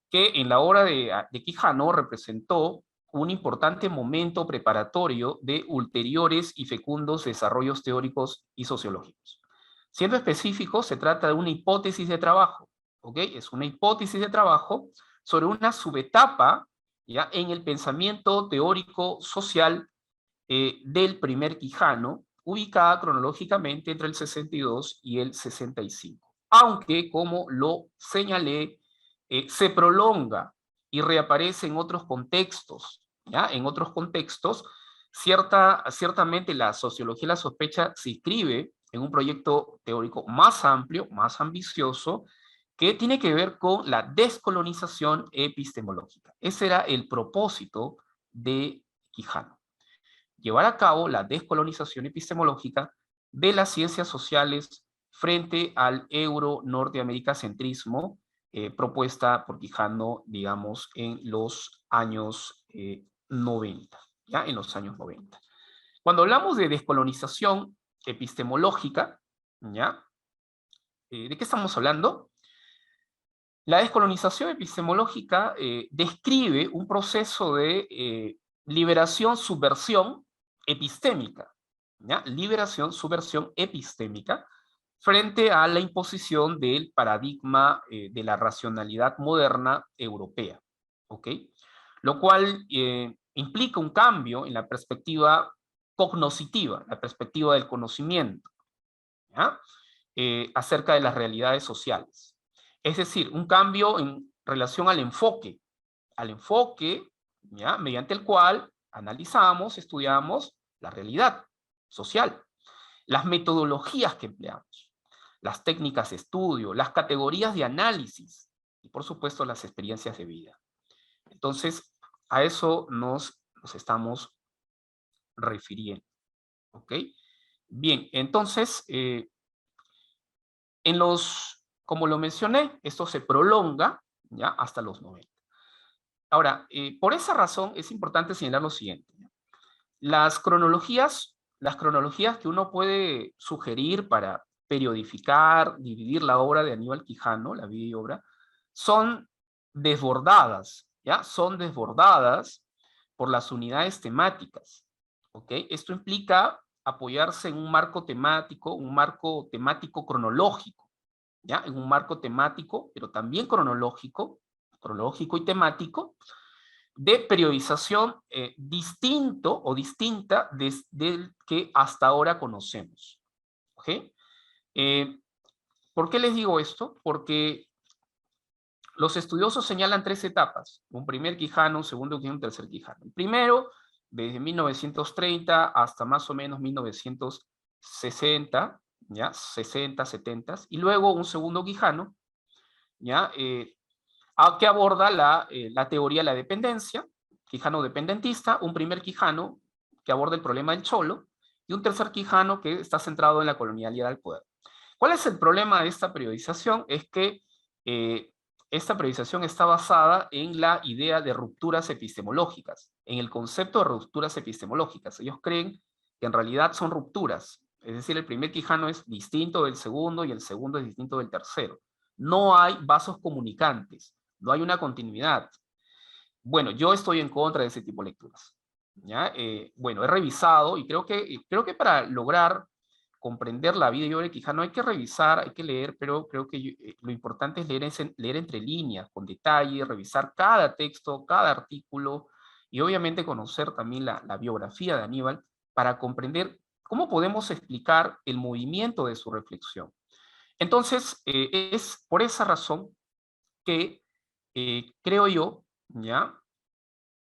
que en la obra de Quijano representó un importante momento preparatorio de ulteriores y fecundos desarrollos teóricos y sociológicos. Siendo específico, se trata de una hipótesis de trabajo, ¿ok? Es una hipótesis de trabajo sobre una subetapa, ¿ya? En el pensamiento teórico social del primer Quijano, ubicada cronológicamente entre el 62 y el 65. Aunque, como lo señalé, se prolonga y reaparece en otros contextos, ¿ya? En otros contextos, ciertamente la sociología de la sospecha se inscribe en un proyecto teórico más amplio, más ambicioso, que tiene que ver con la descolonización epistemológica. Ese era el propósito de Quijano: llevar a cabo la descolonización epistemológica de las ciencias sociales frente al euro-norteamericacentrismo propuesta por Quijano, digamos, en los años 90, ¿ya? En los años 90. Cuando hablamos de descolonización epistemológica, ¿ya? ¿De qué estamos hablando? La descolonización epistemológica describe un proceso de liberación-subversión epistémica, ¿ya? Liberación-subversión epistémica frente a la imposición del paradigma de la racionalidad moderna europea, ¿ok? Lo cual implica un cambio en la perspectiva cognoscitiva, la perspectiva del conocimiento, ¿ya? Acerca de las realidades sociales. Es decir, un cambio en relación al enfoque, ¿ya? Mediante el cual analizamos, estudiamos la realidad social, las metodologías que empleamos, las técnicas de estudio, las categorías de análisis y, por supuesto, las experiencias de vida. Entonces, a eso nos estamos refiriendo. ¿Ok? Bien, entonces, como lo mencioné, esto se prolonga, ¿ya? Hasta los 90. Ahora, por esa razón es importante señalar lo siguiente, ¿ya? Las cronologías que uno puede sugerir para periodificar, dividir la obra de Aníbal Quijano, la vida y obra, son desbordadas, ¿ya? Son desbordadas por las unidades temáticas, ¿ok? Esto implica apoyarse en un marco temático cronológico, ¿ya? En un marco temático, pero también cronológico y temático, de periodización distinto o distinta del que hasta ahora conocemos, ¿ok? ¿Por qué les digo esto? Porque los estudiosos señalan 3 etapas: un primer Quijano, un segundo Quijano, un tercer Quijano. El primero, desde 1930 hasta más o menos 1960, ¿ya? 60, 70, y luego un segundo Quijano, ¿ya? Que aborda la teoría de la dependencia, Quijano dependentista, un primer Quijano que aborda el problema del cholo, y un tercer Quijano que está centrado en la colonialidad del poder. ¿Cuál es el problema de esta periodización? Es que esta periodización está basada en la idea de rupturas epistemológicas, en el concepto de rupturas epistemológicas. Ellos creen que en realidad son rupturas, es decir, el primer Quijano es distinto del segundo y el segundo es distinto del tercero. No hay vasos comunicantes, no hay una continuidad. Bueno, yo estoy en contra de ese tipo de lecturas, ¿ya? Bueno, he revisado y creo que para lograr comprender la vida y obra de Quijano hay que revisar, hay que leer, pero creo que lo importante es leer entre líneas, con detalle, revisar cada texto, cada artículo, y obviamente conocer también la biografía de Aníbal para comprender cómo podemos explicar el movimiento de su reflexión. Entonces, es por esa razón que creo yo, ¿ya?,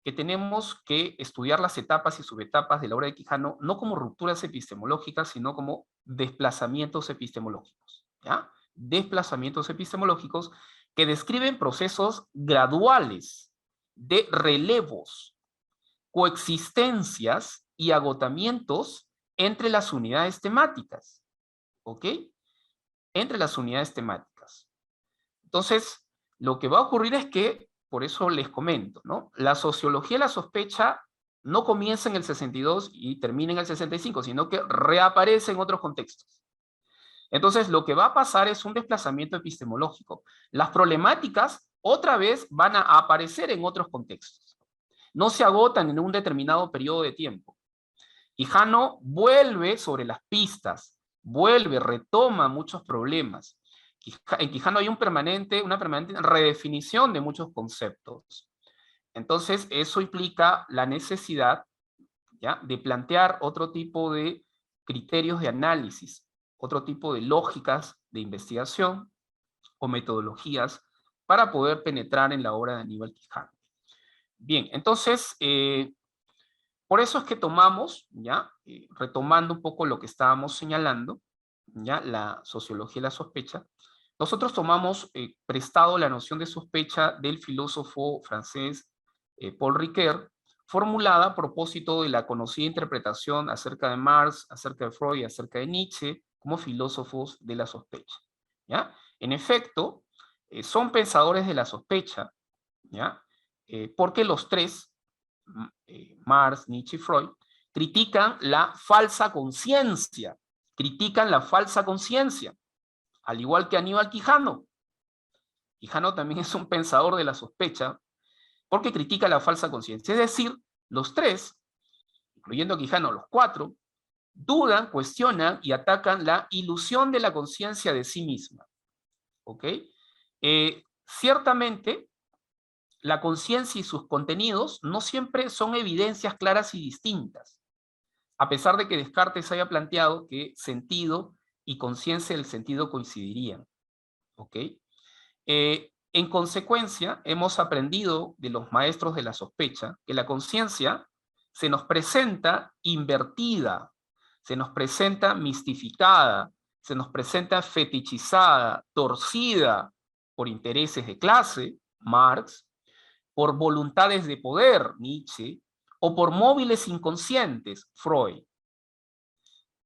que tenemos que estudiar las etapas y subetapas de la obra de Quijano no como rupturas epistemológicas, sino como desplazamientos epistemológicos, ¿ya? Desplazamientos epistemológicos que describen procesos graduales de relevos, coexistencias y agotamientos entre las unidades temáticas, ¿ok? Entre las unidades temáticas. Entonces, lo que va a ocurrir es que, por eso les comento, ¿no? La sociología de la sospecha no comienza en el 62 y termina en el 65, sino que reaparece en otros contextos. Entonces, lo que va a pasar es un desplazamiento epistemológico. Las problemáticas, otra vez, van a aparecer en otros contextos. No se agotan en un determinado periodo de tiempo. Quijano vuelve sobre las pistas, retoma muchos problemas. En Quijano hay una permanente redefinición de muchos conceptos. Entonces, eso implica la necesidad, ¿ya?, de plantear otro tipo de criterios de análisis, otro tipo de lógicas de investigación o metodologías para poder penetrar en la obra de Aníbal Quijano. Bien, entonces, por eso es que tomamos, ¿ya?, retomando un poco lo que estábamos señalando, ¿ya?, la sociología de la sospecha, nosotros tomamos prestado la noción de sospecha del filósofo francés Paul Ricoeur, formulada a propósito de la conocida interpretación acerca de Marx, acerca de Freud y acerca de Nietzsche como filósofos de la sospecha, ¿ya? En efecto, son pensadores de la sospecha, ¿ya? Porque los tres, Marx, Nietzsche y Freud, critican la falsa conciencia, al igual que Aníbal Quijano. Quijano también es un pensador de la sospecha porque critica la falsa conciencia. Es decir, los tres, incluyendo a Quijano, los cuatro, dudan, cuestionan y atacan la ilusión de la conciencia de sí misma. ¿Ok? Ciertamente, la conciencia y sus contenidos no siempre son evidencias claras y distintas, a pesar de que Descartes haya planteado que sentido y conciencia del sentido coincidirían. ¿Ok? En consecuencia, hemos aprendido de los maestros de la sospecha que la conciencia se nos presenta invertida, se nos presenta mistificada, se nos presenta fetichizada, torcida por intereses de clase, Marx, por voluntades de poder, Nietzsche, o por móviles inconscientes, Freud.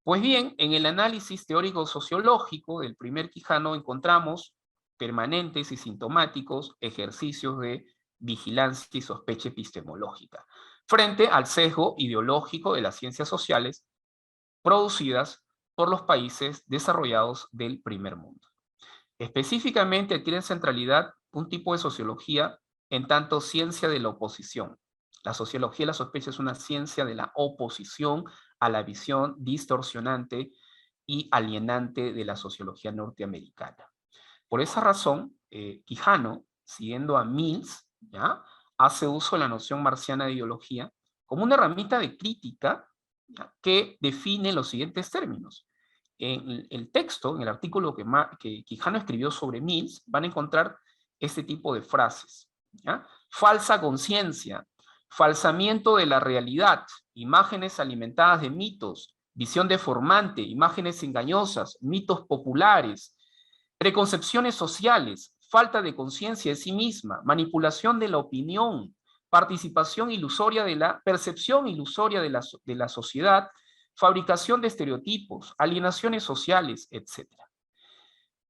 Pues bien, en el análisis teórico-sociológico del primer Quijano encontramos permanentes y sintomáticos ejercicios de vigilancia y sospecha epistemológica, frente al sesgo ideológico de las ciencias sociales producidas por los países desarrollados del primer mundo. Específicamente adquieren centralidad un tipo de sociología en tanto ciencia de la oposición. La sociología de la sospecha es una ciencia de la oposición a la visión distorsionante y alienante de la sociología norteamericana. Por esa razón, Quijano, siguiendo a Mills, ¿ya?, hace uso de la noción marciana de ideología como una herramienta de crítica, ¿ya?, que define los siguientes términos. En el texto, en el artículo que Quijano escribió sobre Mills, van a encontrar este tipo de frases, ¿ya? Falsa conciencia, falsamiento de la realidad, imágenes alimentadas de mitos, visión deformante, imágenes engañosas, mitos populares, preconcepciones sociales, falta de conciencia de sí misma, manipulación de la opinión, participación ilusoria de la percepción ilusoria de la sociedad, fabricación de estereotipos, alienaciones sociales, etc.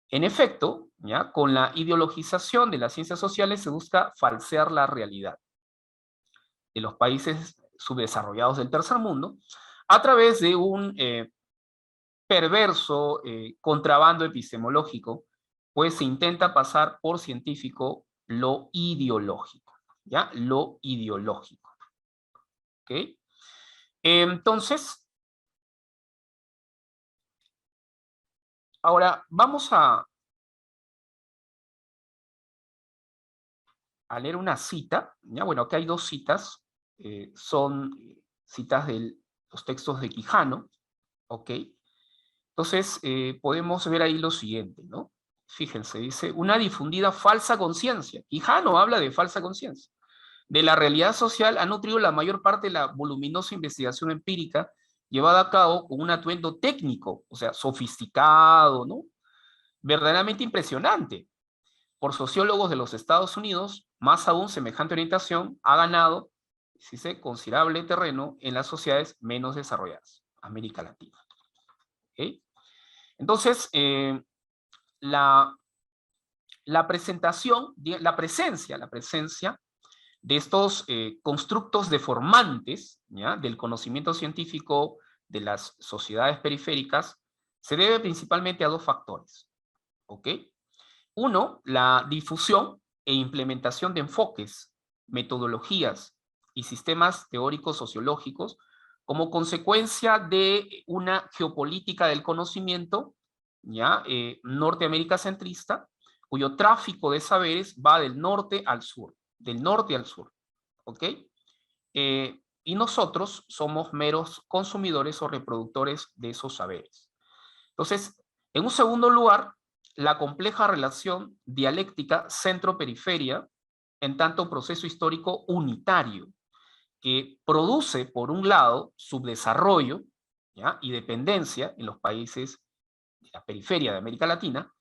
En efecto, ¿ya?, con la ideologización de las ciencias sociales se busca falsear la realidad de los países subdesarrollados del tercer mundo a través de un perverso contrabando epistemológico, pues se intenta pasar por científico lo ideológico, ¿ya? Lo ideológico, ¿ok? Entonces, ahora vamos a leer una cita, ¿ya? Bueno, aquí hay dos citas, son citas de los textos de Quijano, ¿ok? Entonces, podemos ver ahí lo siguiente, ¿no? Fíjense, dice, una difundida falsa conciencia. Quijano habla de falsa conciencia. De la realidad social ha nutrido la mayor parte de la voluminosa investigación empírica llevada a cabo con un atuendo técnico, o sea, sofisticado, ¿no? Verdaderamente impresionante. Por sociólogos de los Estados Unidos, más aún semejante orientación ha ganado, si se considerable terreno en las sociedades menos desarrolladas, América Latina. ¿Okay? Entonces, la presencia de estos constructos deformantes, ¿ya?, del conocimiento científico de las sociedades periféricas se debe principalmente a dos factores, ¿ok? Uno, la difusión e implementación de enfoques, metodologías y sistemas teóricos sociológicos como consecuencia de una geopolítica del conocimiento, ¿ya?, norteamérica centrista, cuyo tráfico de saberes va del norte al sur, ¿ok? Y nosotros somos meros consumidores o reproductores de esos saberes. Entonces, en un segundo lugar, la compleja relación dialéctica centro-periferia, en tanto proceso histórico unitario, que produce, por un lado, subdesarrollo, ¿ya?, y dependencia en los países de la periferia de América Latina,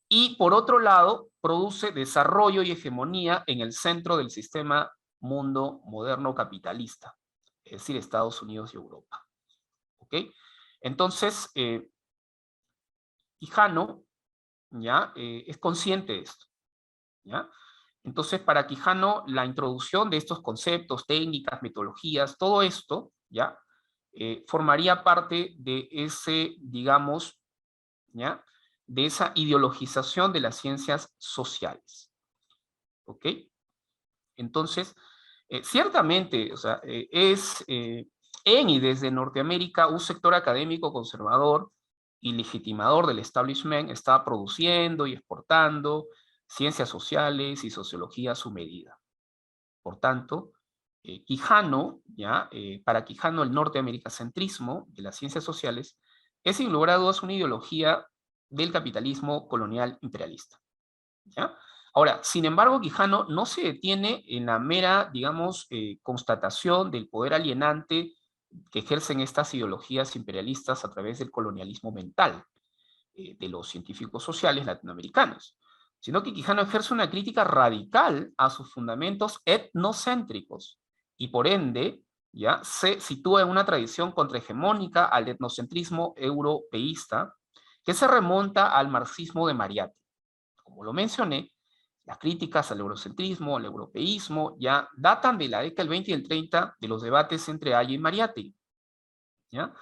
y por otro lado, produce desarrollo y hegemonía en el centro del sistema mundo moderno capitalista, es decir, Estados Unidos y Europa. ¿Ok? Entonces, Quijano, ¿ya?, es consciente de esto, ¿ya? Entonces, para Quijano, la introducción de estos conceptos, técnicas, metodologías, todo esto, ¿ya?, formaría parte de ese, digamos, ¿ya?, de esa ideologización de las ciencias sociales. ¿Ok? Entonces, ciertamente, o sea, en y desde Norteamérica, un sector académico conservador y legitimador del establishment está produciendo y exportando ciencias sociales y sociología a su medida. Por tanto, Quijano, ¿ya?, para Quijano el norteamericacentrismo de las ciencias sociales es sin lugar a dudas una ideología del capitalismo colonial imperialista, ¿ya? Ahora, sin embargo, Quijano no se detiene en la mera, digamos, constatación del poder alienante que ejercen estas ideologías imperialistas a través del colonialismo mental de los científicos sociales latinoamericanos, sino que Quijano ejerce una crítica radical a sus fundamentos etnocéntricos y por ende ya se sitúa en una tradición contrahegemónica al etnocentrismo europeísta que se remonta al marxismo de Mariátegui. Como lo mencioné, las críticas al eurocentrismo, al europeísmo, ya datan de la década del 20 y el 30 de los debates entre Haya y Mariátegui, ¿ya?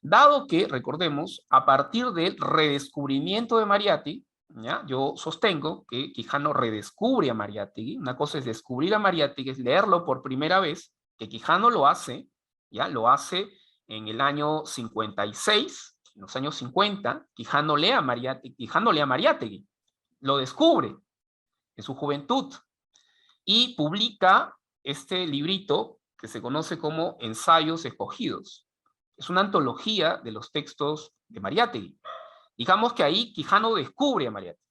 Dado que, recordemos, a partir del redescubrimiento de Mariátegui, ¿ya? Yo sostengo que Quijano redescubre a Mariátegui. Una cosa es descubrir a Mariátegui, es leerlo por primera vez, que Quijano lo hace, ¿ya? Lo hace en el año 56, en los años 50, Quijano lee a Mariátegui, lo descubre en su juventud y publica este librito que se conoce como Ensayos Escogidos. Es una antología de los textos de Mariátegui. Digamos que ahí Quijano descubre a Mariátegui,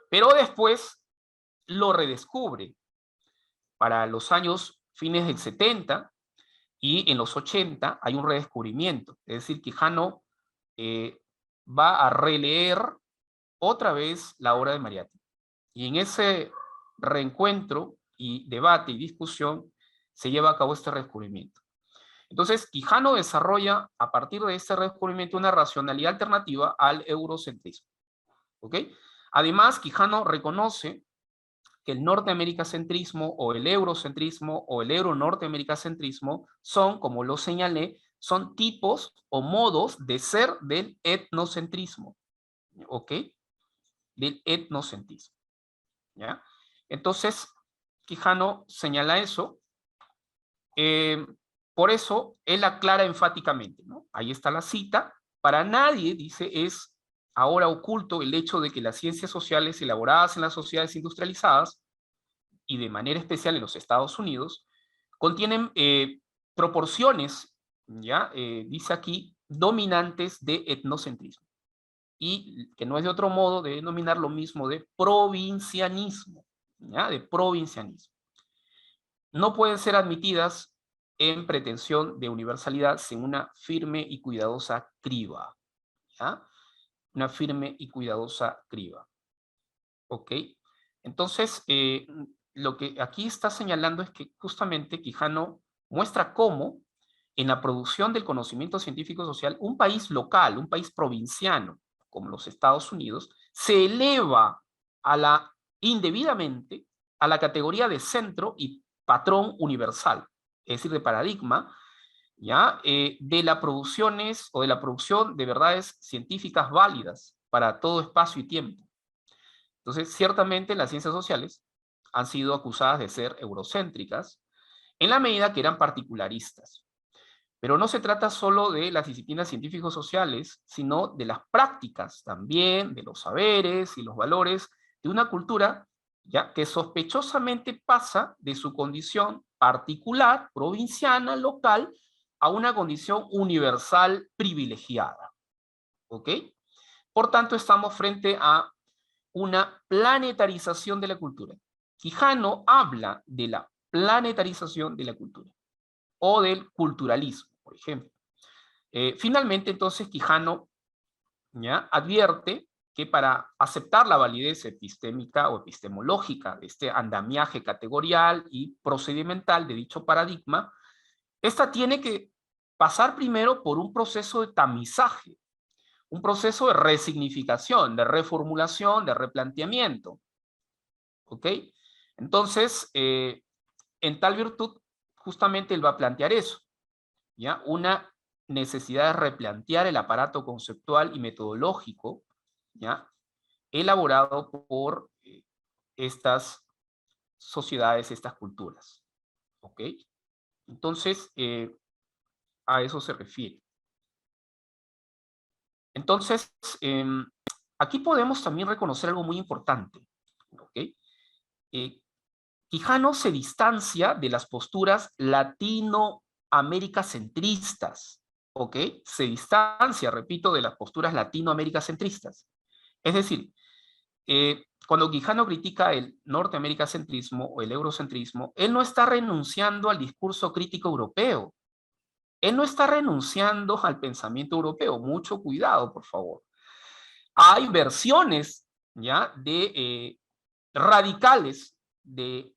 pero después lo redescubre para los años fines del 70 y en los 80 hay un redescubrimiento. Es decir, Quijano va a releer otra vez la obra de Mariátegui. Y en ese reencuentro y debate y discusión se lleva a cabo este redescubrimiento. Entonces, Quijano desarrolla a partir de este redescubrimiento una racionalidad alternativa al eurocentrismo. ¿Ok? Además, Quijano reconoce que el norteamericacentrismo o el eurocentrismo o el euro-norteamericacentrismo son, como lo señalé, son tipos o modos de ser del etnocentrismo. ¿Ok? Del etnocentrismo. ¿Ya? Entonces, Quijano señala eso. Por eso, él aclara enfáticamente, ¿no? Ahí está la cita. Para nadie, dice, es ahora oculto el hecho de que las ciencias sociales elaboradas en las sociedades industrializadas, y de manera especial en los Estados Unidos, contienen proporciones, ¿ya? Dice aquí, dominantes de etnocentrismo. Y que no es de otro modo de denominar lo mismo de provincianismo, ¿ya? De provincianismo. No pueden ser admitidas en pretensión de universalidad sin una firme y cuidadosa criba, ¿ya? Una firme y cuidadosa criba. ¿Ok? Entonces, lo que aquí está señalando es que justamente Quijano muestra cómo en la producción del conocimiento científico social, un país local, un país provinciano, como los Estados Unidos, se eleva indebidamente a la categoría de centro y patrón universal, es decir, de paradigma, ¿ya? De las producciones o de la producción de verdades científicas válidas para todo espacio y tiempo. Entonces, ciertamente las ciencias sociales han sido acusadas de ser eurocéntricas en la medida que eran particularistas. Pero no se trata solo de las disciplinas científico-sociales, sino de las prácticas también, de los saberes y los valores de una cultura, ya que sospechosamente pasa de su condición particular, provinciana, local, a una condición universal privilegiada. ¿Ok? Por tanto, estamos frente a una planetarización de la cultura. Quijano habla de la planetarización de la cultura o del culturalismo, por ejemplo. Finalmente, entonces, Quijano, ¿ya?, advierte que para aceptar la validez epistémica o epistemológica de este andamiaje categorial y procedimental de dicho paradigma, esta tiene que pasar primero por un proceso de tamizaje, un proceso de resignificación, de reformulación, de replanteamiento. ¿Ok? Entonces, en tal virtud, justamente él va a plantear eso, ¿ya? Una necesidad de replantear el aparato conceptual y metodológico, ¿ya?, elaborado por estas sociedades, estas culturas. ¿Ok? Entonces, a eso se refiere. Entonces, aquí podemos también reconocer algo muy importante. ¿Ok? Quijano se distancia de las posturas latinoamericacentristas, ¿ok? Se distancia, repito, de las posturas latinoamericacentristas. Es decir, cuando Quijano critica el norteamericacentrismo o el eurocentrismo, él no está renunciando al discurso crítico europeo. Él no está renunciando al pensamiento europeo. Mucho cuidado, por favor. Hay versiones, ¿ya?, de radicales del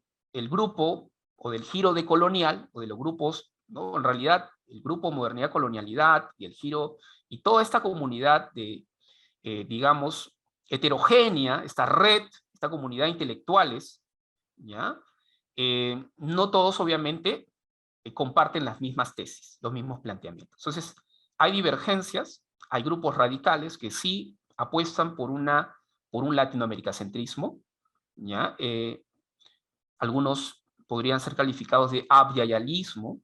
grupo o del giro de colonial, o de los grupos, ¿no? En realidad, el grupo Modernidad Colonialidad y el giro, y toda esta comunidad de, digamos, heterogénea, esta red, esta comunidad de intelectuales, ¿ya? No todos, obviamente, comparten las mismas tesis, los mismos planteamientos. Entonces, hay divergencias, hay grupos radicales que sí apuestan por una por un latinoamericacentrismo, ¿ya? Algunos podrían ser calificados de abyayalismo.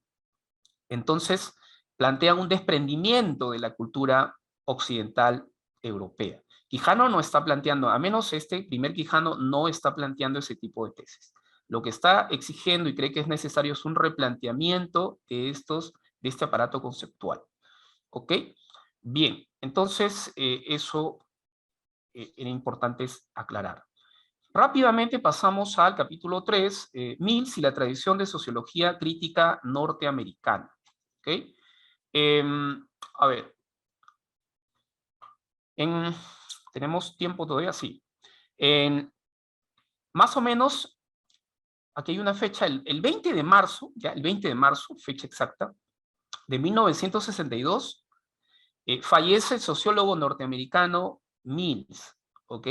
Entonces, plantean un desprendimiento de la cultura occidental europea. Quijano no está planteando, a menos este primer Quijano no está planteando ese tipo de tesis. Lo que está exigiendo y cree que es necesario es un replanteamiento de este aparato conceptual. ¿Ok? Bien, entonces eso era importante aclarar. Rápidamente pasamos al capítulo 3, Mills y la tradición de sociología crítica norteamericana. ¿Ok? A ver, ¿tenemos tiempo todavía? Sí. Más o menos, aquí hay una fecha, el 20 de marzo, ya el 20 de marzo, fecha exacta, de 1962, fallece el sociólogo norteamericano Mills, ¿ok?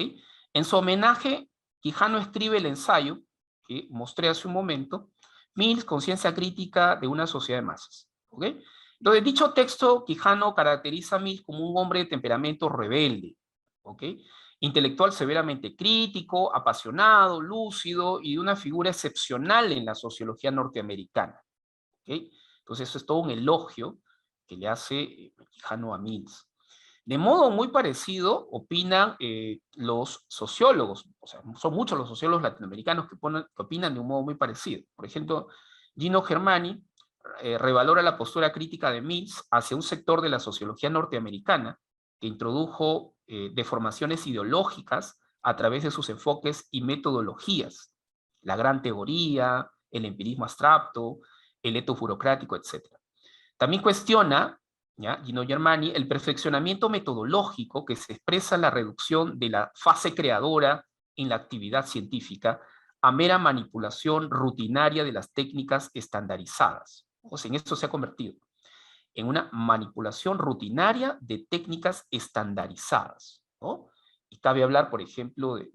En su homenaje, Quijano escribe el ensayo que mostré hace un momento, Mills, conciencia crítica de una sociedad de masas, ¿ok? Entonces, dicho texto, Quijano caracteriza a Mills como un hombre de temperamento rebelde, ¿ok? Intelectual severamente crítico, apasionado, lúcido y de una figura excepcional en la sociología norteamericana, ¿ok? Entonces, eso es todo un elogio que le hace Quijano a Mills. De modo muy parecido opinan los sociólogos, o sea, son muchos los sociólogos latinoamericanos que opinan de un modo muy parecido. Por ejemplo, Gino Germani revalora la postura crítica de Mills hacia un sector de la sociología norteamericana que introdujo deformaciones ideológicas a través de sus enfoques y metodologías, la gran teoría, el empirismo abstracto, el etos burocrático, etc. También cuestiona, ¿ya?, Gino Germani, el perfeccionamiento metodológico que se expresa en la reducción de la fase creadora en la actividad científica a mera manipulación rutinaria de las técnicas estandarizadas. O sea, en esto se ha convertido en una manipulación rutinaria de técnicas estandarizadas, ¿no? Y cabe hablar, por ejemplo, de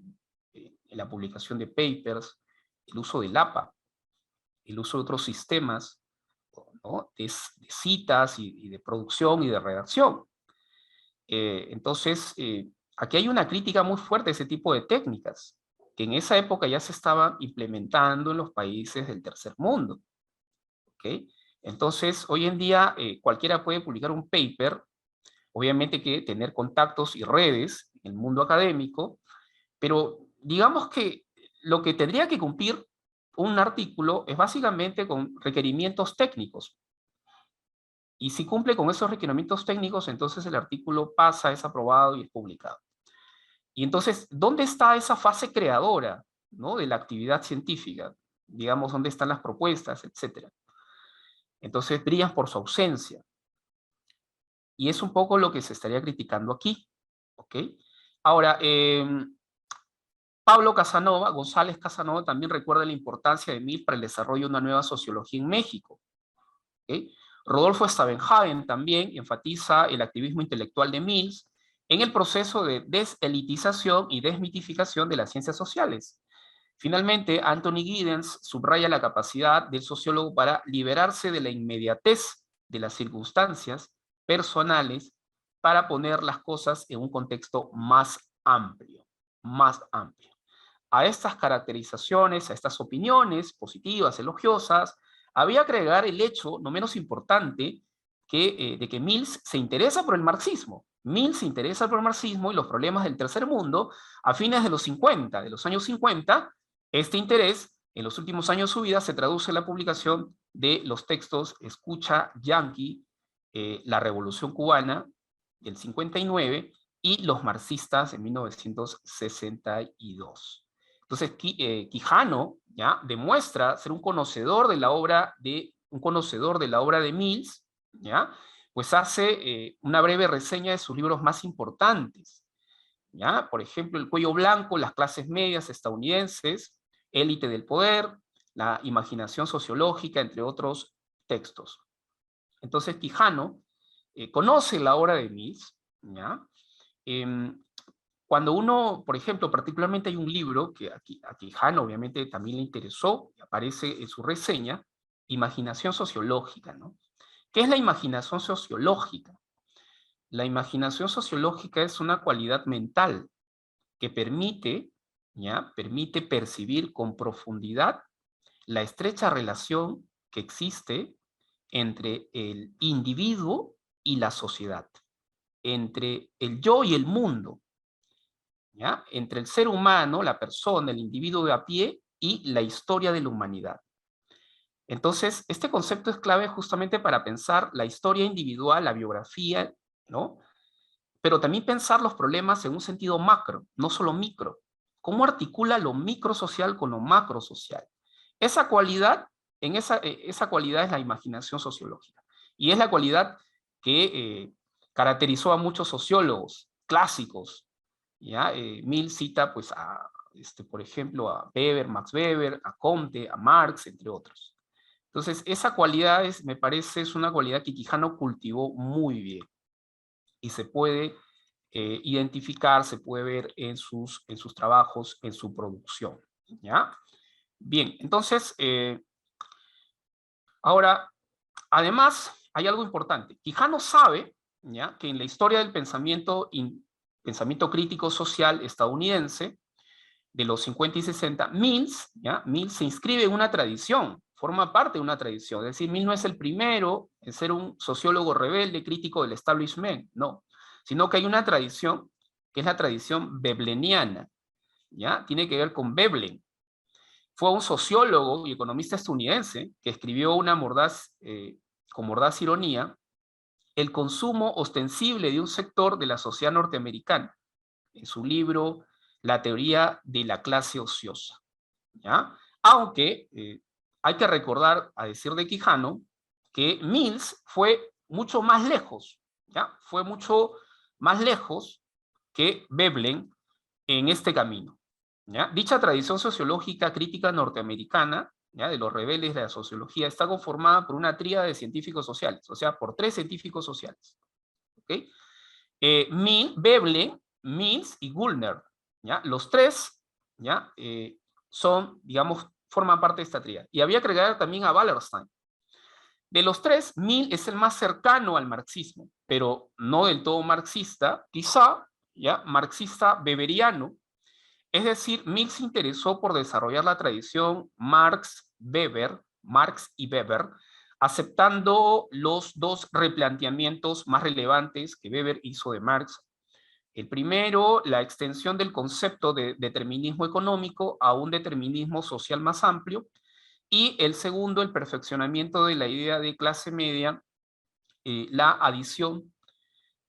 la publicación de papers, el uso del APA, el uso de otros sistemas, ¿no?, de citas y de producción y de redacción. Entonces, aquí hay una crítica muy fuerte a ese tipo de técnicas, que en esa época ya se estaban implementando en los países del tercer mundo. ¿Ok? Entonces, hoy en día cualquiera puede publicar un paper, obviamente hay que tener contactos y redes en el mundo académico, pero digamos que lo que tendría que cumplir un artículo es básicamente con requerimientos técnicos. Y si cumple con esos requerimientos técnicos, entonces el artículo pasa, es aprobado y es publicado. Y entonces, ¿dónde está esa fase creadora, ¿no?, de la actividad científica? Digamos, ¿dónde están las propuestas, etcétera? Entonces, brillan por su ausencia. Y es un poco lo que se estaría criticando aquí. ¿Ok? Ahora, Pablo Casanova, González Casanova, también recuerda la importancia de Mills para el desarrollo de una nueva sociología en México. ¿Okay? Rodolfo Stavenhagen también enfatiza el activismo intelectual de Mills en el proceso de deselitización y desmitificación de las ciencias sociales. Finalmente, Anthony Giddens subraya la capacidad del sociólogo para liberarse de la inmediatez de las circunstancias personales para poner las cosas en un contexto más amplio, más amplio. A estas caracterizaciones, a estas opiniones positivas, elogiosas, había que agregar el hecho, no menos importante, de que Mills se interesa por el marxismo. Mills se interesa por el marxismo y los problemas del tercer mundo a fines de los 50, de los años 50. Este interés, en los últimos años de su vida, se traduce en la publicación de los textos Escucha Yankee, La Revolución Cubana, del 59, y Los Marxistas, en 1962. Entonces, Quijano, ¿ya?, demuestra ser un conocedor de la obra de Mills, ¿ya?, pues hace una breve reseña de sus libros más importantes, ¿ya? Por ejemplo, El cuello blanco, Las clases medias estadounidenses, Élite del poder, La imaginación sociológica, entre otros textos. Entonces, Quijano conoce la obra de Mills, ¿ya? Cuando uno, por ejemplo, particularmente hay un libro que a Quijano obviamente también le interesó, aparece en su reseña, Imaginación sociológica, ¿no? ¿Qué es la imaginación sociológica? La imaginación sociológica es una cualidad mental que permite, ¿ya? Permite percibir con profundidad la estrecha relación que existe entre el individuo y la sociedad, entre el yo y el mundo, ¿ya? Entre el ser humano, la persona, el individuo de a pie y la historia de la humanidad. Entonces, este concepto es clave justamente para pensar la historia individual, la biografía, ¿no? Pero también pensar los problemas en un sentido macro, no solo micro. ¿Cómo articula lo microsocial con lo macrosocial? Esa cualidad, esa cualidad es la imaginación sociológica. Y es la cualidad que caracterizó a muchos sociólogos clásicos. ¿Ya? Mill cita, pues, por ejemplo, a Weber, Max Weber, a Comte, a Marx, entre otros. Entonces, esa cualidad me parece, es una cualidad que Quijano cultivó muy bien y se puede identificar, se puede ver en sus trabajos, en su producción. ¿Ya? Bien, entonces, ahora, además, hay algo importante. Quijano sabe, ¿ya?, que en la historia del pensamiento crítico social estadounidense, de los 50 y 60, Mills, ¿ya? Mills se inscribe en una tradición, forma parte de una tradición. Es decir, Mills no es el primero en ser un sociólogo rebelde, crítico del establishment, no. Sino que hay una tradición, que es la tradición vebleniana, ¿ya? Tiene que ver con Veblen. Fue un sociólogo y economista estadounidense que escribió con mordaz ironía, el consumo ostensible de un sector de la sociedad norteamericana, en su libro La teoría de la clase ociosa. ¿Ya? Aunque hay que recordar, a decir de Quijano, que Mills fue mucho más lejos, ¿ya? Fue mucho más lejos que Veblen en este camino. ¿Ya? Dicha tradición sociológica crítica norteamericana, ¿ya?, de los rebeldes de la sociología, está conformada por una tríada de científicos sociales, o sea, por 3 científicos sociales. ¿Okay? Veblen, Mills y Gullner, ¿ya? Los 3, ¿ya?, son, digamos, forman parte de esta tríada. Y había que agregar también a Wallerstein. De los 3, Mill es el más cercano al marxismo, pero no del todo marxista, quizá, ¿ya?, marxista weberiano. Es decir, Mill se interesó por desarrollar la tradición Marx y Weber, aceptando los 2 replanteamientos más relevantes que Weber hizo de Marx. El primero, la extensión del concepto de determinismo económico a un determinismo social más amplio. Y el segundo, el perfeccionamiento de la idea de clase media, la adición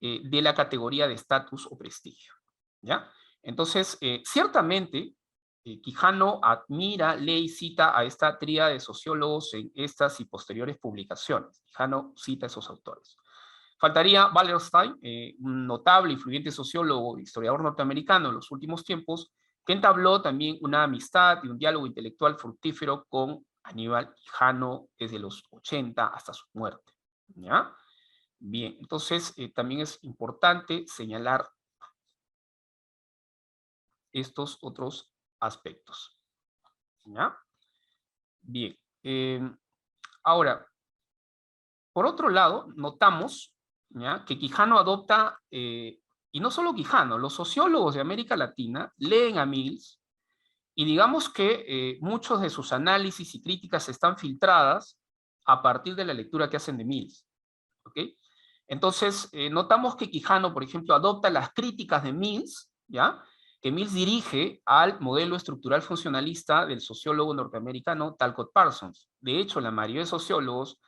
de la categoría de estatus o prestigio. ¿Ya? Entonces, ciertamente, Quijano admira, lee y cita a esta tríada de sociólogos en estas y posteriores publicaciones. Quijano cita a esos autores. Faltaría Wallerstein, un notable, influyente sociólogo e historiador norteamericano en los últimos tiempos, que entabló también una amistad y un diálogo intelectual fructífero con Aníbal Quijano desde los 80 hasta su muerte. ¿Ya? Bien, entonces también es importante señalar estos otros aspectos. ¿Ya? Bien. Ahora, por otro lado, notamos, ¿ya?, que Quijano adopta, y no solo Quijano, los sociólogos de América Latina leen a Mills y digamos que muchos de sus análisis y críticas están filtradas a partir de la lectura que hacen de Mills. ¿Ok? Entonces, notamos que Quijano, por ejemplo, adopta las críticas de Mills, ¿ya?, que Mills dirige al modelo estructural funcionalista del sociólogo norteamericano Talcott Parsons. De hecho, la mayoría de sociólogos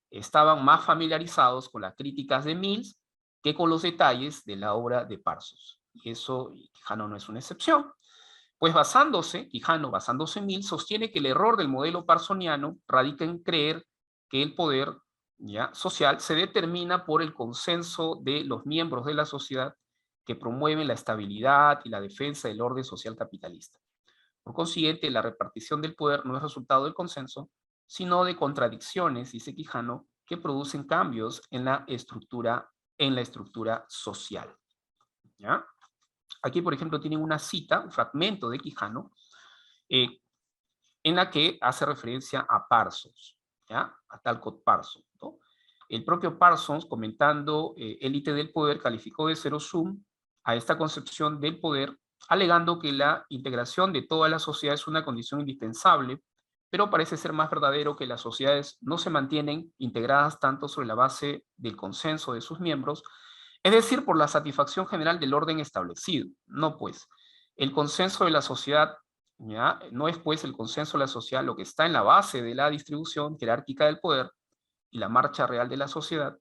estaban más familiarizados con las críticas de Mills que con los detalles de la obra de Parsons. Y eso, Quijano no es una excepción. Pues Quijano, basándose en Mills, sostiene que el error del modelo parsoniano radica en creer que el poder, ¿ya?, social se determina por el consenso de los miembros de la sociedad que promueven la estabilidad y la defensa del orden social capitalista. Por consiguiente, la repartición del poder no es resultado del consenso, sino de contradicciones, dice Quijano, que producen cambios en la estructura social. ¿Ya? Aquí, por ejemplo, tienen una cita, un fragmento de Quijano, en la que hace referencia a Parsons, ¿ya?, a Talcott Parsons, ¿no? El propio Parsons, comentando Élite del Poder, calificó de zero sum a esta concepción del poder alegando que la integración de toda la sociedad es una condición indispensable, pero parece ser más verdadero que las sociedades no se mantienen integradas tanto sobre la base del consenso de sus miembros, es decir, por la satisfacción general del orden establecido. No, pues, el consenso de la sociedad, ¿ya? No es pues el consenso de la sociedad lo que está en la base de la distribución jerárquica del poder y la marcha real de la sociedad,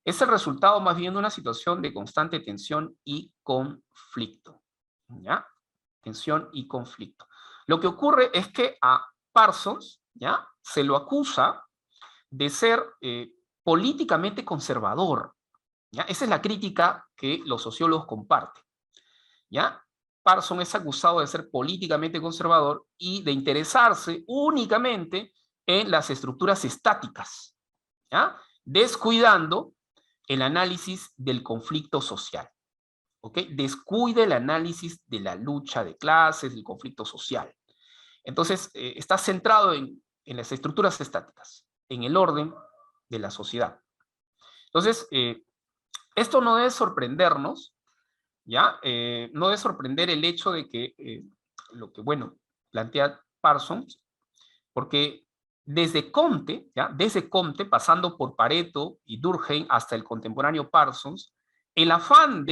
es el resultado más bien de una situación de constante tensión y conflicto. ¿Ya? Tensión y conflicto. Lo que ocurre es que a Parsons, ¿ya?, se lo acusa de ser políticamente conservador, ¿ya? Esa es la crítica que los sociólogos comparten, ¿ya? Parsons es acusado de ser políticamente conservador y de interesarse únicamente en las estructuras estáticas, ¿ya?, descuidando el análisis del conflicto social. ¿Ok? Descuida el análisis de la lucha de clases, del conflicto social. Entonces, está centrado en las estructuras estáticas, en el orden de la sociedad. Entonces, esto no debe sorprendernos, ¿ya? No debe sorprender el hecho de que, lo que, bueno, plantea Parsons, porque desde Comte, ¿ya?, desde Comte, pasando por Pareto y Durkheim hasta el contemporáneo Parsons, el afán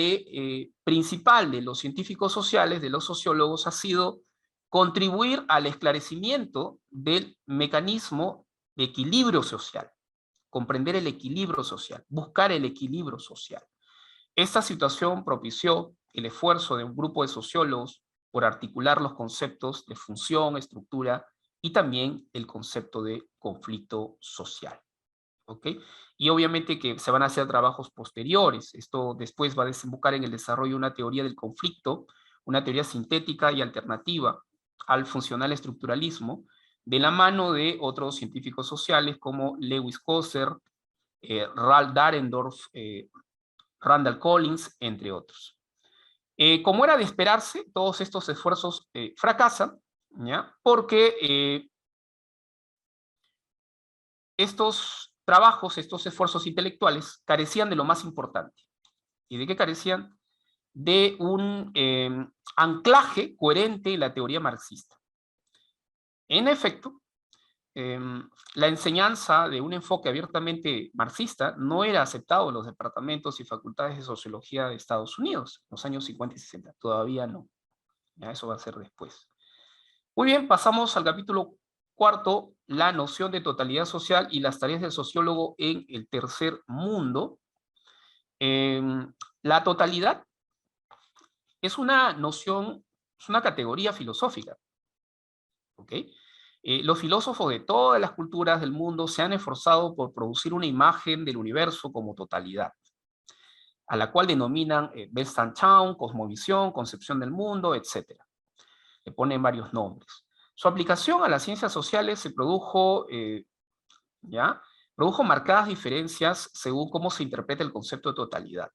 principal de los científicos sociales, de los sociólogos, ha sido contribuir al esclarecimiento del mecanismo de equilibrio social, comprender el equilibrio social, buscar el equilibrio social. Esta situación propició el esfuerzo de un grupo de sociólogos por articular los conceptos de función, estructura y también el concepto de conflicto social. ¿Ok? Y obviamente que se van a hacer trabajos posteriores. Esto después va a desembocar en el desarrollo de una teoría del conflicto, una teoría sintética y alternativa al funcional estructuralismo, de la mano de otros científicos sociales como Lewis Coser, Ralph Dahrendorf, Randall Collins, entre otros. Como era de esperarse, todos estos esfuerzos fracasan, ¿ya?, porque estos trabajos, estos esfuerzos intelectuales, carecían de lo más importante. ¿Y de qué carecían? De un anclaje coherente en la teoría marxista. En efecto, la enseñanza de un enfoque abiertamente marxista no era aceptado en los departamentos y facultades de sociología de Estados Unidos en los años 50 y 60. Todavía no. Ya, eso va a ser después. Muy bien, pasamos al capítulo cuarto, la noción de totalidad social y las tareas del sociólogo en el tercer mundo. La totalidad es una noción, es una categoría filosófica. ¿Ok? Los filósofos de todas las culturas del mundo se han esforzado por producir una imagen del universo como totalidad, a la cual denominan Weltanschauung, cosmovisión, concepción del mundo, etc. Le ponen varios nombres. Su aplicación a las ciencias sociales se produjo, produjo marcadas diferencias según cómo se interpreta el concepto de totalidad.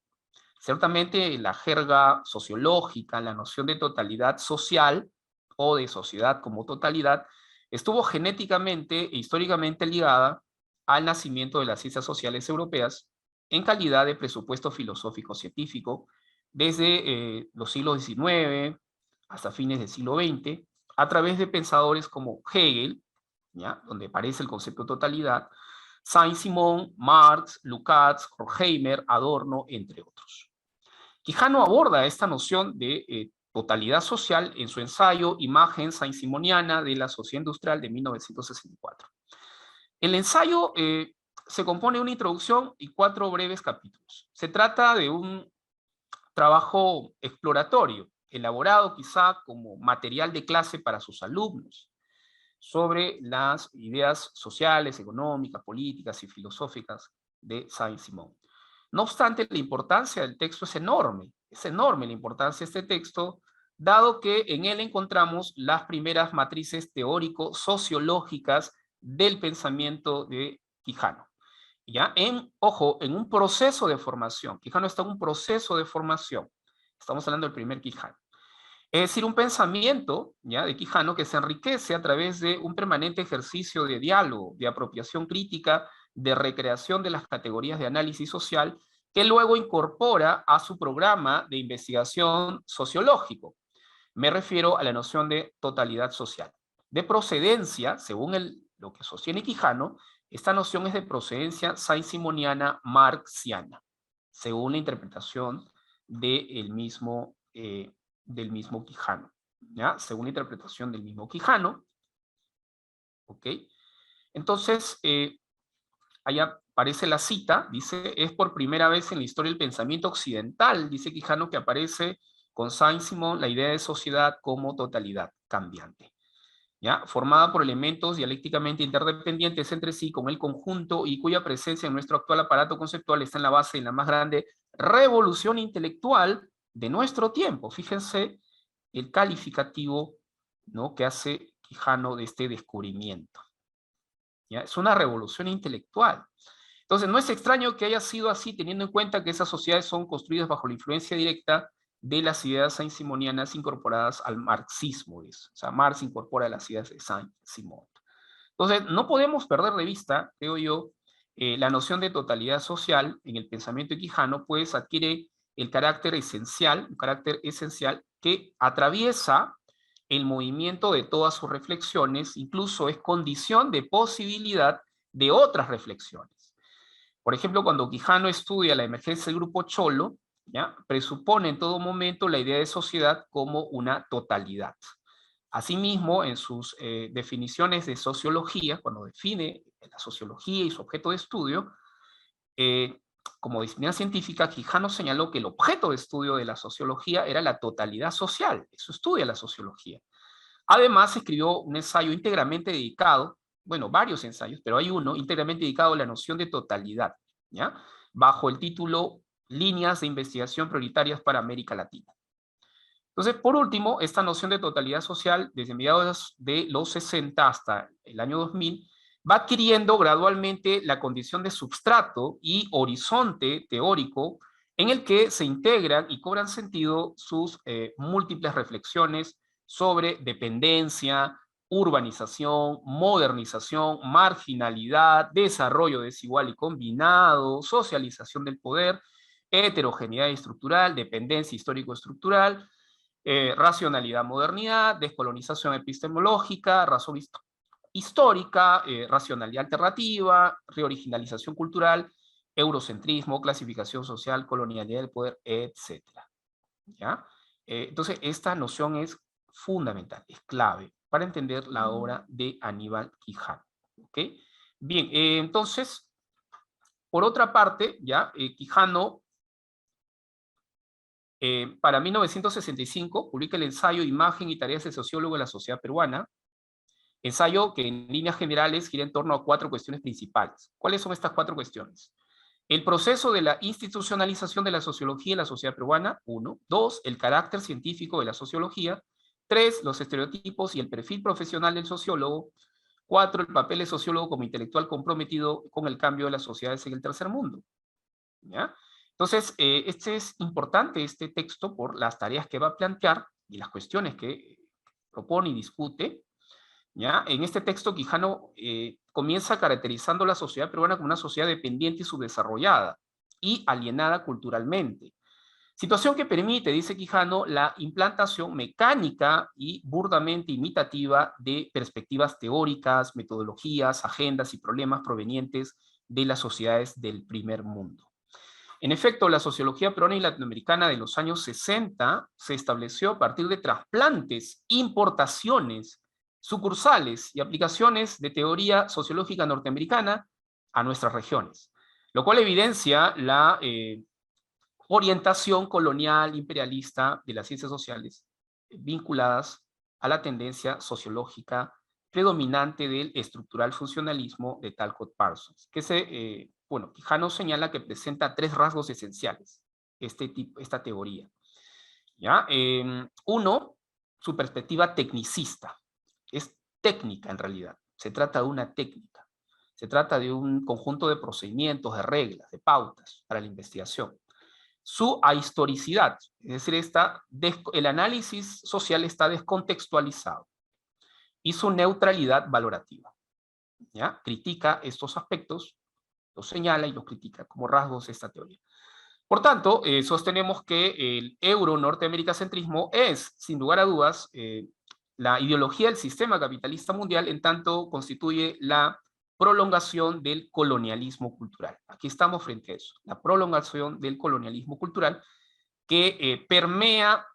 Ciertamente, la jerga sociológica, la noción de totalidad social o de sociedad como totalidad, estuvo genéticamente e históricamente ligada al nacimiento de las ciencias sociales europeas en calidad de presupuesto filosófico científico desde los siglos XIX hasta fines del siglo XX, a través de pensadores como Hegel, ¿ya?, donde aparece el concepto de totalidad, Saint-Simon, Marx, Lukács, Horkheimer, Adorno, entre otros. Quijano aborda esta noción de totalidad social en su ensayo Imagen saint-simoniana de la sociedad industrial de 1964. El ensayo se compone de una introducción y 4 breves capítulos. Se trata de un trabajo exploratorio, elaborado quizá como material de clase para sus alumnos, sobre las ideas sociales, económicas, políticas y filosóficas de Saint-Simon. No obstante, la importancia del texto es enorme la importancia de este texto, dado que en él encontramos las primeras matrices teórico-sociológicas del pensamiento de Quijano. ¿Ya? Ojo, en un proceso de formación. Quijano está en un proceso de formación. Estamos hablando del primer Quijano. Es decir, un pensamiento, ¿ya?, de Quijano que se enriquece a través de un permanente ejercicio de diálogo, de apropiación crítica, de recreación de las categorías de análisis social, que luego incorpora a su programa de investigación sociológico. Me refiero a la noción de totalidad social. De procedencia, según lo que sostiene Quijano, esta noción es de procedencia saint-simoniana marxiana, según la interpretación del mismo Quijano, ¿ya? Según la interpretación del mismo Quijano, ¿ok? Entonces, allá aparece la cita, dice, es por primera vez en la historia del pensamiento occidental, dice Quijano, que aparece con Saint-Simon la idea de sociedad como totalidad cambiante, ¿ya? Formada por elementos dialécticamente interdependientes entre sí, con el conjunto y cuya presencia en nuestro actual aparato conceptual está en la base de la más grande revolución intelectual de nuestro tiempo. Fíjense el calificativo, ¿no?, que hace Quijano de este descubrimiento, ¿ya? Es una revolución intelectual. Entonces, no es extraño que haya sido así, teniendo en cuenta que esas sociedades son construidas bajo la influencia directa de las ideas saint-simonianas incorporadas al marxismo. O sea, Marx incorpora las ideas de Saint-Simon. Entonces, no podemos perder de vista, creo yo, la noción de totalidad social en el pensamiento de Quijano, pues adquiere el carácter esencial, un carácter esencial que atraviesa el movimiento de todas sus reflexiones, incluso es condición de posibilidad de otras reflexiones. Por ejemplo, cuando Quijano estudia la emergencia del grupo Cholo, ¿ya?, presupone en todo momento la idea de sociedad como una totalidad. Asimismo, en sus definiciones de sociología, cuando define la sociología y su objeto de estudio, como disciplina científica, Quijano señaló que el objeto de estudio de la sociología era la totalidad social. Eso estudia la sociología. Además, escribió un ensayo íntegramente dedicado, bueno, varios ensayos, pero hay uno íntegramente dedicado a la noción de totalidad, ¿ya?, bajo el título Líneas de investigación prioritarias para América Latina. Entonces, por último, esta noción de totalidad social, desde mediados de los 60 hasta el año 2000, va adquiriendo gradualmente la condición de substrato y horizonte teórico en el que se integran y cobran sentido sus múltiples reflexiones sobre dependencia, urbanización, modernización, marginalidad, desarrollo desigual y combinado, socialización del poder, heterogeneidad estructural, dependencia histórico-estructural, racionalidad, modernidad, descolonización epistemológica, razón histórica, racionalidad alternativa, reoriginalización cultural, eurocentrismo, clasificación social, colonialidad del poder, etc. ¿Ya? Entonces, esta noción es fundamental, es clave para entender la obra de Aníbal Quijano. ¿Ok? Bien, entonces, por otra parte, ya, Quijano, para 1965, publica el ensayo Imagen y tareas del sociólogo en la sociedad peruana, ensayo que en líneas generales gira en torno a 4 cuestiones principales. ¿Cuáles son estas 4 cuestiones? El proceso de la institucionalización de la sociología en la sociedad peruana, 1. 2. El carácter científico de la sociología. 3. Los estereotipos y el perfil profesional del sociólogo. 4. El papel del sociólogo como intelectual comprometido con el cambio de las sociedades en el tercer mundo. ¿Ya? Entonces, este es importante, este texto, por las tareas que va a plantear y las cuestiones que propone y discute. ¿Ya? En este texto, Quijano comienza caracterizando la sociedad peruana como una sociedad dependiente y subdesarrollada y alienada culturalmente. Situación que permite, dice Quijano, la implantación mecánica y burdamente imitativa de perspectivas teóricas, metodologías, agendas y problemas provenientes de las sociedades del primer mundo. En efecto, la sociología peruana y latinoamericana de los años 60 se estableció a partir de trasplantes, importaciones, sucursales y aplicaciones de teoría sociológica norteamericana a nuestras regiones, lo cual evidencia la orientación colonial imperialista de las ciencias sociales vinculadas a la tendencia sociológica predominante del estructural funcionalismo de Talcott Parsons, que Quijano señala que presenta 3 rasgos esenciales esta teoría. ¿Ya? Uno, su perspectiva tecnicista. Es técnica en realidad. Se trata de una técnica. Se trata de un conjunto de procedimientos, de reglas, de pautas para la investigación. Su ahistoricidad, es decir, el análisis social está descontextualizado. Y su neutralidad valorativa. ¿Ya? Critica estos aspectos, los señala y los critica como rasgos de esta teoría. Por tanto, sostenemos que el euro-norteamericacentrismo es, sin lugar a dudas, la ideología del sistema capitalista mundial, en tanto constituye la prolongación del colonialismo cultural. Aquí estamos frente a eso, la prolongación del colonialismo cultural que permea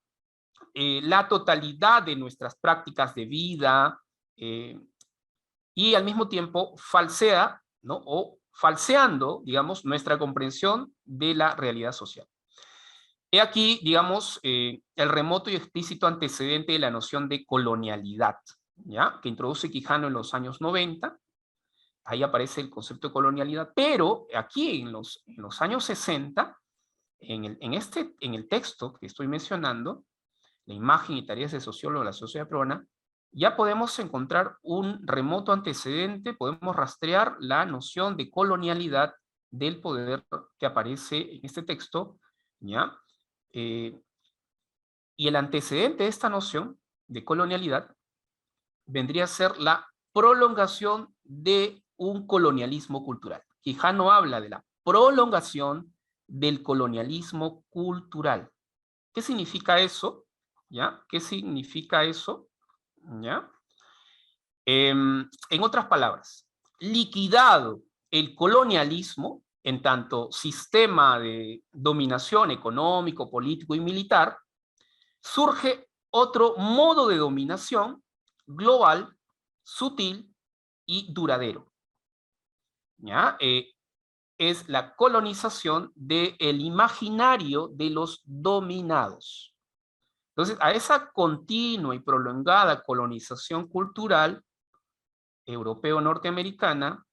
la totalidad de nuestras prácticas de vida y al mismo tiempo falsea, ¿no? O falseando, digamos, nuestra comprensión de la realidad social. He aquí, digamos, el remoto y explícito antecedente de la noción de colonialidad, ¿ya? Que introduce Quijano en los años 90. Ahí aparece el concepto de colonialidad, pero aquí en los años 60, en el texto que estoy mencionando, la imagen y tareas de sociólogo de la sociedad peruana, ya podemos encontrar un remoto antecedente, podemos rastrear la noción de colonialidad del poder que aparece en este texto, ¿ya? Y el antecedente de esta noción de colonialidad vendría a ser la prolongación de un colonialismo cultural. Quijano habla de la prolongación del colonialismo cultural. ¿Qué significa eso? ¿Ya? ¿Qué significa eso? ¿Ya? En otras palabras, liquidado el colonialismo en tanto sistema de dominación económico, político y militar, surge otro modo de dominación global, sutil y duradero. ¿Ya? Es la colonización del imaginario de los dominados. Entonces, a esa continua y prolongada colonización cultural europeo-norteamericana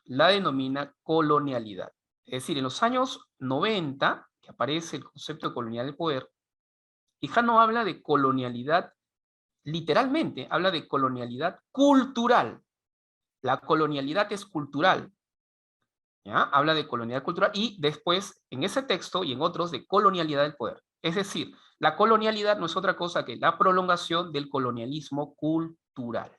la denomina colonialidad. Es decir, en los años 90, que aparece el concepto de colonial del poder, Quijano habla de colonialidad, literalmente, habla de colonialidad cultural. La colonialidad es cultural, ¿ya? Habla de colonialidad cultural y después, en ese texto y en otros, de colonialidad del poder. Es decir, la colonialidad no es otra cosa que la prolongación del colonialismo cultural,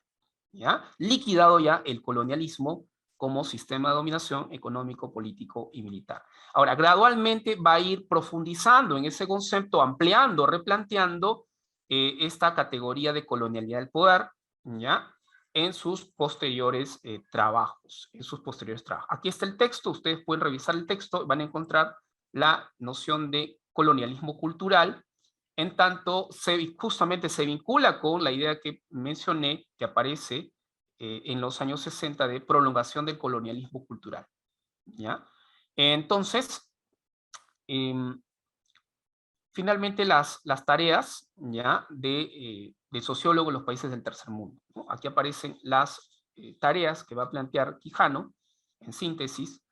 ¿ya? Liquidado ya el colonialismo como sistema de dominación económico, político y militar. Ahora, gradualmente va a ir profundizando en ese concepto, ampliando, replanteando esta categoría de colonialidad del poder, ¿ya? En sus posteriores trabajos, Aquí está el texto, ustedes pueden revisar el texto, van a encontrar la noción de colonialismo cultural, en tanto justamente se vincula con la idea que mencioné, que aparece en los años 60 de prolongación del colonialismo cultural, ¿ya? Entonces, finalmente las tareas, ¿ya? De sociólogo en los países del tercer mundo, ¿no? Aquí aparecen las tareas que va a plantear Quijano, en síntesis.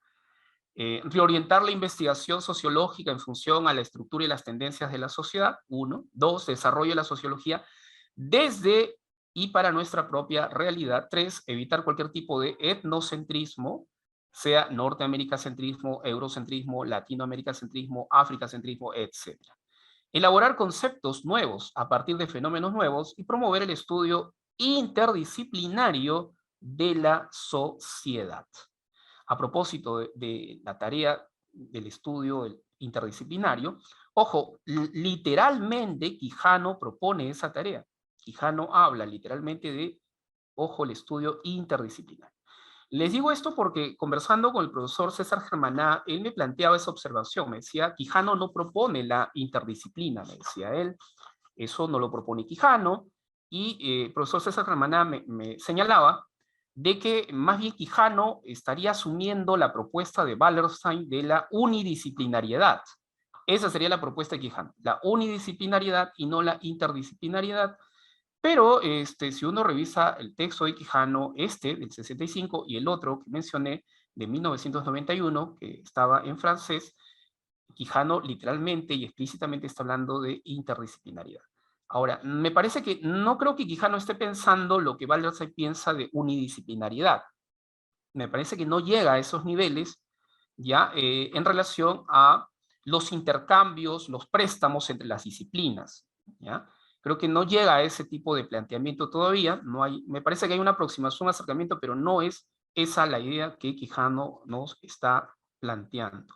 Reorientar la investigación sociológica en función a la estructura y las tendencias de la sociedad, 1. 2. Desarrollo de la sociología desde y para nuestra propia realidad. 3. Evitar cualquier tipo de etnocentrismo, sea norteamericacentrismo, eurocentrismo, latinoamericacentrismo, africacentrismo, etc. Elaborar conceptos nuevos a partir de fenómenos nuevos y promover el estudio interdisciplinario de la sociedad. A propósito de la tarea del estudio interdisciplinario, ojo, literalmente Quijano propone esa tarea. Quijano habla literalmente de, ojo, el estudio interdisciplinario. Les digo esto porque conversando con el profesor César Germaná, él me planteaba esa observación, me decía, Quijano no propone la interdisciplina, me decía él, eso no lo propone Quijano, y el profesor César Germaná me señalaba de que más bien Quijano estaría asumiendo la propuesta de Wallerstein de la unidisciplinariedad. Esa sería la propuesta de Quijano, la unidisciplinariedad y no la interdisciplinariedad. Pero si uno revisa el texto de Quijano, del 65, y el otro que mencioné, de 1991, que estaba en francés, Quijano literalmente y explícitamente está hablando de interdisciplinaridad. Ahora, me parece que no creo que Quijano esté pensando lo que Wallerstein piensa de unidisciplinariedad. Me parece que no llega a esos niveles ya en relación a los intercambios, los préstamos entre las disciplinas, ¿ya? Creo que no llega a ese tipo de planteamiento todavía, me parece que hay una aproximación, un acercamiento, pero no es esa la idea que Quijano nos está planteando.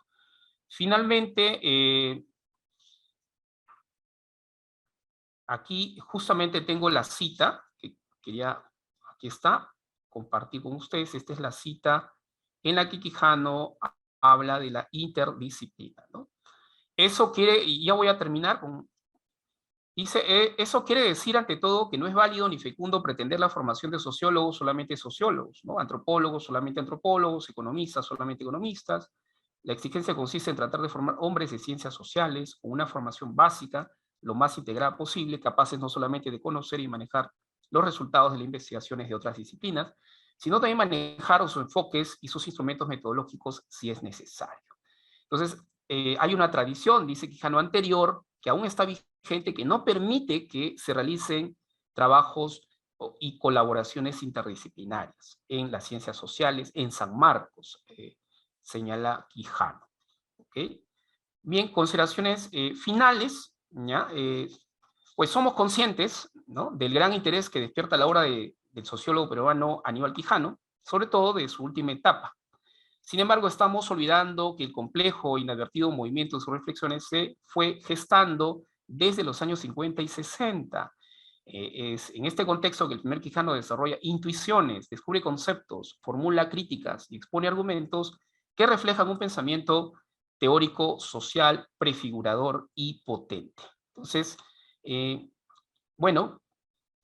Finalmente, aquí justamente tengo la cita que quería, aquí está, compartir con ustedes. Esta es la cita en la que Quijano habla de la interdisciplina, ¿no? Eso quiere, y ya voy a terminar con, dice, eso quiere decir ante todo que no es válido ni fecundo pretender la formación de sociólogos solamente sociólogos, ¿no? Antropólogos solamente antropólogos, economistas solamente economistas. La exigencia consiste en tratar de formar hombres de ciencias sociales con una formación básica lo más integrada posible, capaces no solamente de conocer y manejar los resultados de las investigaciones de otras disciplinas, sino también manejar sus enfoques y sus instrumentos metodológicos si es necesario. Entonces, hay una tradición, dice Quijano, anterior, que aún está vigente, que no permite que se realicen trabajos y colaboraciones interdisciplinarias en las ciencias sociales, en San Marcos, señala Quijano. ¿Okay? Bien, consideraciones finales, ¿ya? Pues somos conscientes, ¿no?, del gran interés que despierta la obra del sociólogo peruano Aníbal Quijano, sobre todo de su última etapa. Sin embargo, estamos olvidando que el complejo e inadvertido movimiento de sus reflexiones se fue gestando desde los años 50 y 60. Es en este contexto que el primer Quijano desarrolla intuiciones, descubre conceptos, formula críticas y expone argumentos que reflejan un pensamiento teórico, social, prefigurador y potente. Entonces, bueno,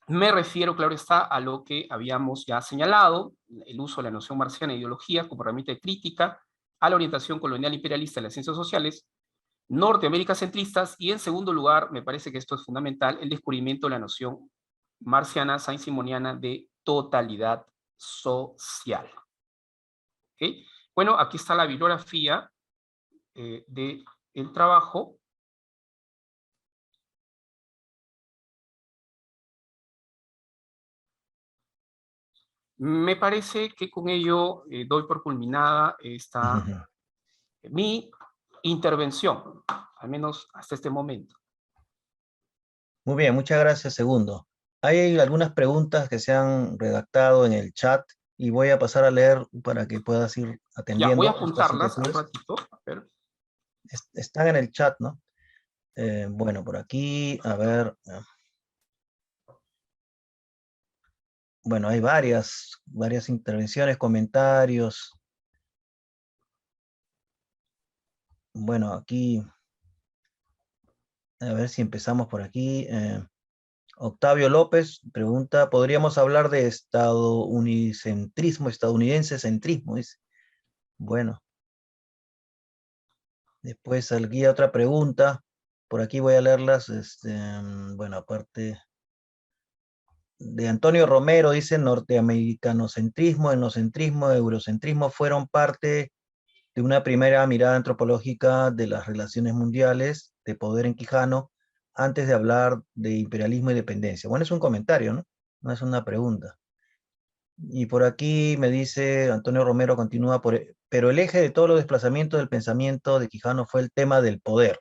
me refiero, claro está, a lo que habíamos ya señalado, el uso de la noción marxiana de ideología como herramienta de crítica a la orientación colonial imperialista de las ciencias sociales, Norteamérica centristas, y en segundo lugar, me parece que esto es fundamental, el descubrimiento de la noción marxiana, saint-simoniana de totalidad social. ¿Okay? Bueno, aquí está la bibliografía del trabajo. Me parece que con ello doy por culminada mi intervención, al menos hasta este momento.
Muy bien, muchas gracias, segundo. Hay algunas preguntas que se han redactado en el chat y voy a pasar a leer para que puedas ir
Ya, voy a
atendiendo estas
apuntarlas un
inquietudes.
ratito. A ver.
Están en el chat, ¿no? Bueno, por aquí, a ver. Bueno, hay varias intervenciones, comentarios. Bueno, aquí, a ver si empezamos por aquí. Octavio López pregunta, ¿podríamos hablar de estadounidense centrismo? Dice. Bueno. Después alguna otra pregunta. Por aquí voy a leerlas. Bueno, aparte de Antonio Romero, dice norteamericanocentrismo, etnocentrismo, eurocentrismo fueron parte de una primera mirada antropológica de las relaciones mundiales de poder en Quijano antes de hablar de imperialismo y dependencia. Bueno, es un comentario, ¿no? No es una pregunta. Y por aquí me dice Antonio Romero, continúa, pero el eje de todos los desplazamientos del pensamiento de Quijano fue el tema del poder.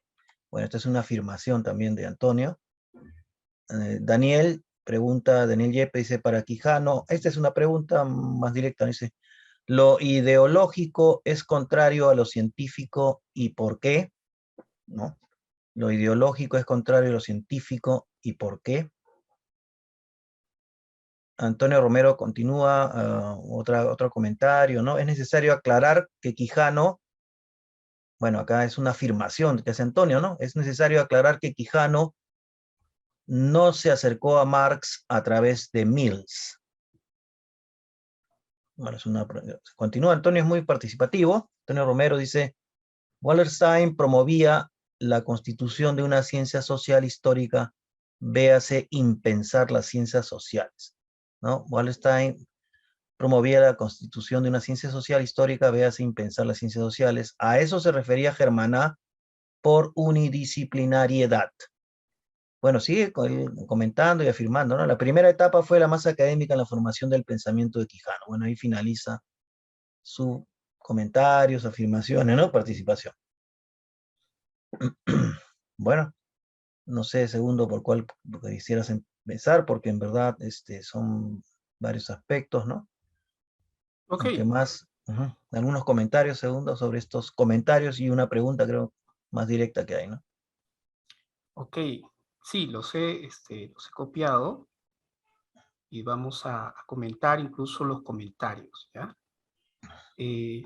Bueno, esta es una afirmación también de Antonio. Daniel Yepe dice, para Quijano, esta es una pregunta más directa, dice, ¿lo ideológico es contrario a lo científico y por qué? ¿No? Lo ideológico es contrario a lo científico y por qué. Antonio Romero continúa, otro comentario, ¿no? Es necesario aclarar que Quijano, bueno, acá es una afirmación que hace Antonio, ¿no? Es necesario aclarar que Quijano no se acercó a Marx a través de Mills. Bueno, continúa, Antonio es muy participativo. Antonio Romero dice, Wallerstein promovía la constitución de una ciencia social histórica, véase impensar las ciencias sociales, ¿no? Wallerstein promovía la constitución de una ciencia social histórica, véase impensar las ciencias sociales. A eso se refería Germaná por unidisciplinariedad. Bueno, sigue comentando y afirmando, ¿no? La primera etapa fue la más académica en la formación del pensamiento de Quijano. Bueno, ahí finaliza sus comentarios, afirmaciones, ¿no? Participación. Bueno, no sé, segundo, por cuál quisieras empezar, porque en verdad son varios aspectos, ¿no?
Ok.
Aunque más Algunos comentarios, segundo, sobre estos comentarios y una pregunta, creo, más directa que hay, ¿no?
Ok, sí, los he copiado y vamos a comentar incluso los comentarios, ¿ya? Eh,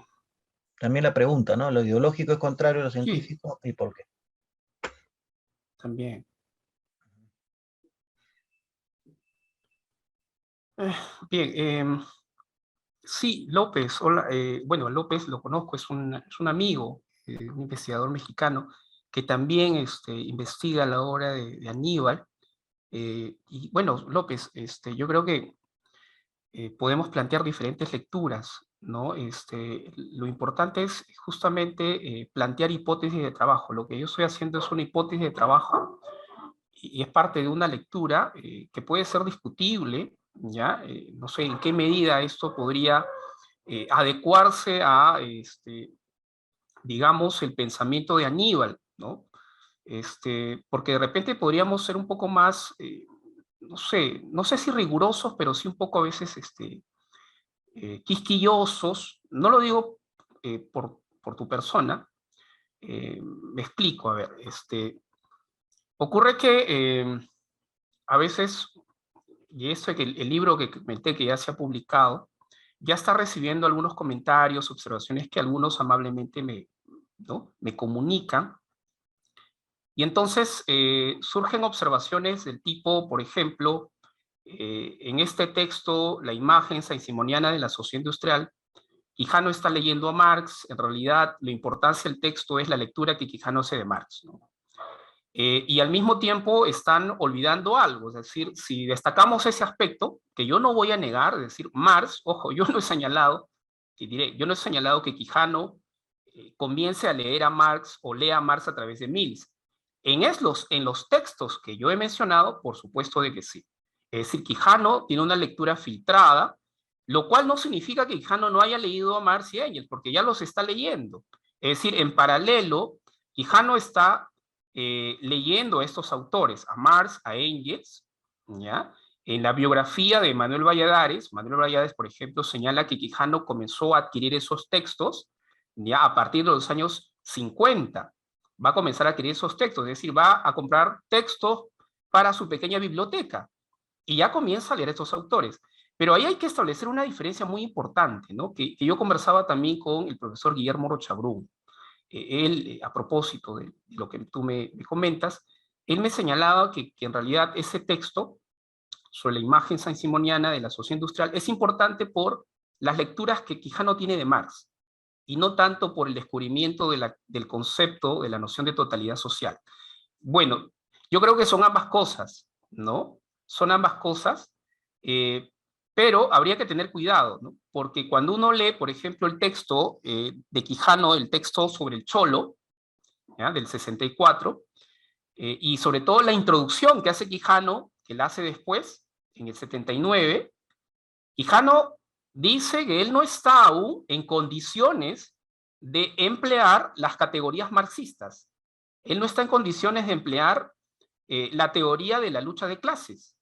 También la pregunta, ¿no? ¿Lo ideológico es contrario a lo
sí,
científico y por qué?
también. Eh, Bien, sí, López, hola, bueno, López lo conozco, es un amigo, un investigador mexicano que también investiga la obra de Aníbal. Y bueno, López, yo creo que podemos plantear diferentes lecturas, ¿no? Lo importante es justamente plantear hipótesis de trabajo. Lo que yo estoy haciendo es una hipótesis de trabajo y es parte de una lectura que puede ser discutible, ¿ya? No sé en qué medida esto podría adecuarse a, digamos, el pensamiento de Aníbal, ¿no? Porque de repente podríamos ser un poco más, no sé si rigurosos, pero sí un poco a veces quisquillosos. No lo digo por tu persona, me explico, a ver, ocurre que a veces, y esto es que el libro que comenté que ya se ha publicado, ya está recibiendo algunos comentarios, observaciones que algunos amablemente ¿no? me comunican. Y entonces surgen observaciones del tipo, por ejemplo, en este texto, la imagen saint-simoniana de la sociedad industrial, Quijano está leyendo a Marx. En realidad, la importancia del texto es la lectura que Quijano hace de Marx, ¿no? Y al mismo tiempo están olvidando algo, es decir, si destacamos ese aspecto, que yo no voy a negar, es decir, Marx, ojo, yo no he señalado, y diré, yo no he señalado que Quijano comience a leer a Marx o lea a Marx a través de Mills. En los textos que yo he mencionado, por supuesto de que sí. Es decir, Quijano tiene una lectura filtrada, lo cual no significa que Quijano no haya leído a Marx y Engels, porque ya los está leyendo. Es decir, en paralelo, Quijano está leyendo a estos autores, a Marx, a Engels, ¿ya? En la biografía de Manuel Valladares, por ejemplo, señala que Quijano comenzó a adquirir esos textos ya a partir de los años 50. Va a comenzar a adquirir esos textos, es decir, va a comprar textos para su pequeña biblioteca y ya comienza a leer a estos autores. Pero ahí hay que establecer una diferencia muy importante, ¿no? Que yo conversaba también con el profesor Guillermo Rochabrún. Él, a propósito de lo que tú me comentas, él me señalaba que en realidad ese texto sobre la imagen saint-simoniana de la sociedad industrial es importante por las lecturas que Quijano tiene de Marx y no tanto por el descubrimiento del concepto de la noción de totalidad social. Bueno, yo creo que son ambas cosas, ¿no? Son ambas cosas, eh, pero habría que tener cuidado, ¿no? Porque cuando uno lee, por ejemplo, el texto de Quijano, el texto sobre el Cholo, ¿ya? Del 64, y sobre todo la introducción que hace Quijano, que la hace después, en el 79, Quijano dice que él no está aún en condiciones de emplear las categorías marxistas. Él no está en condiciones de emplear la teoría de la lucha de clases.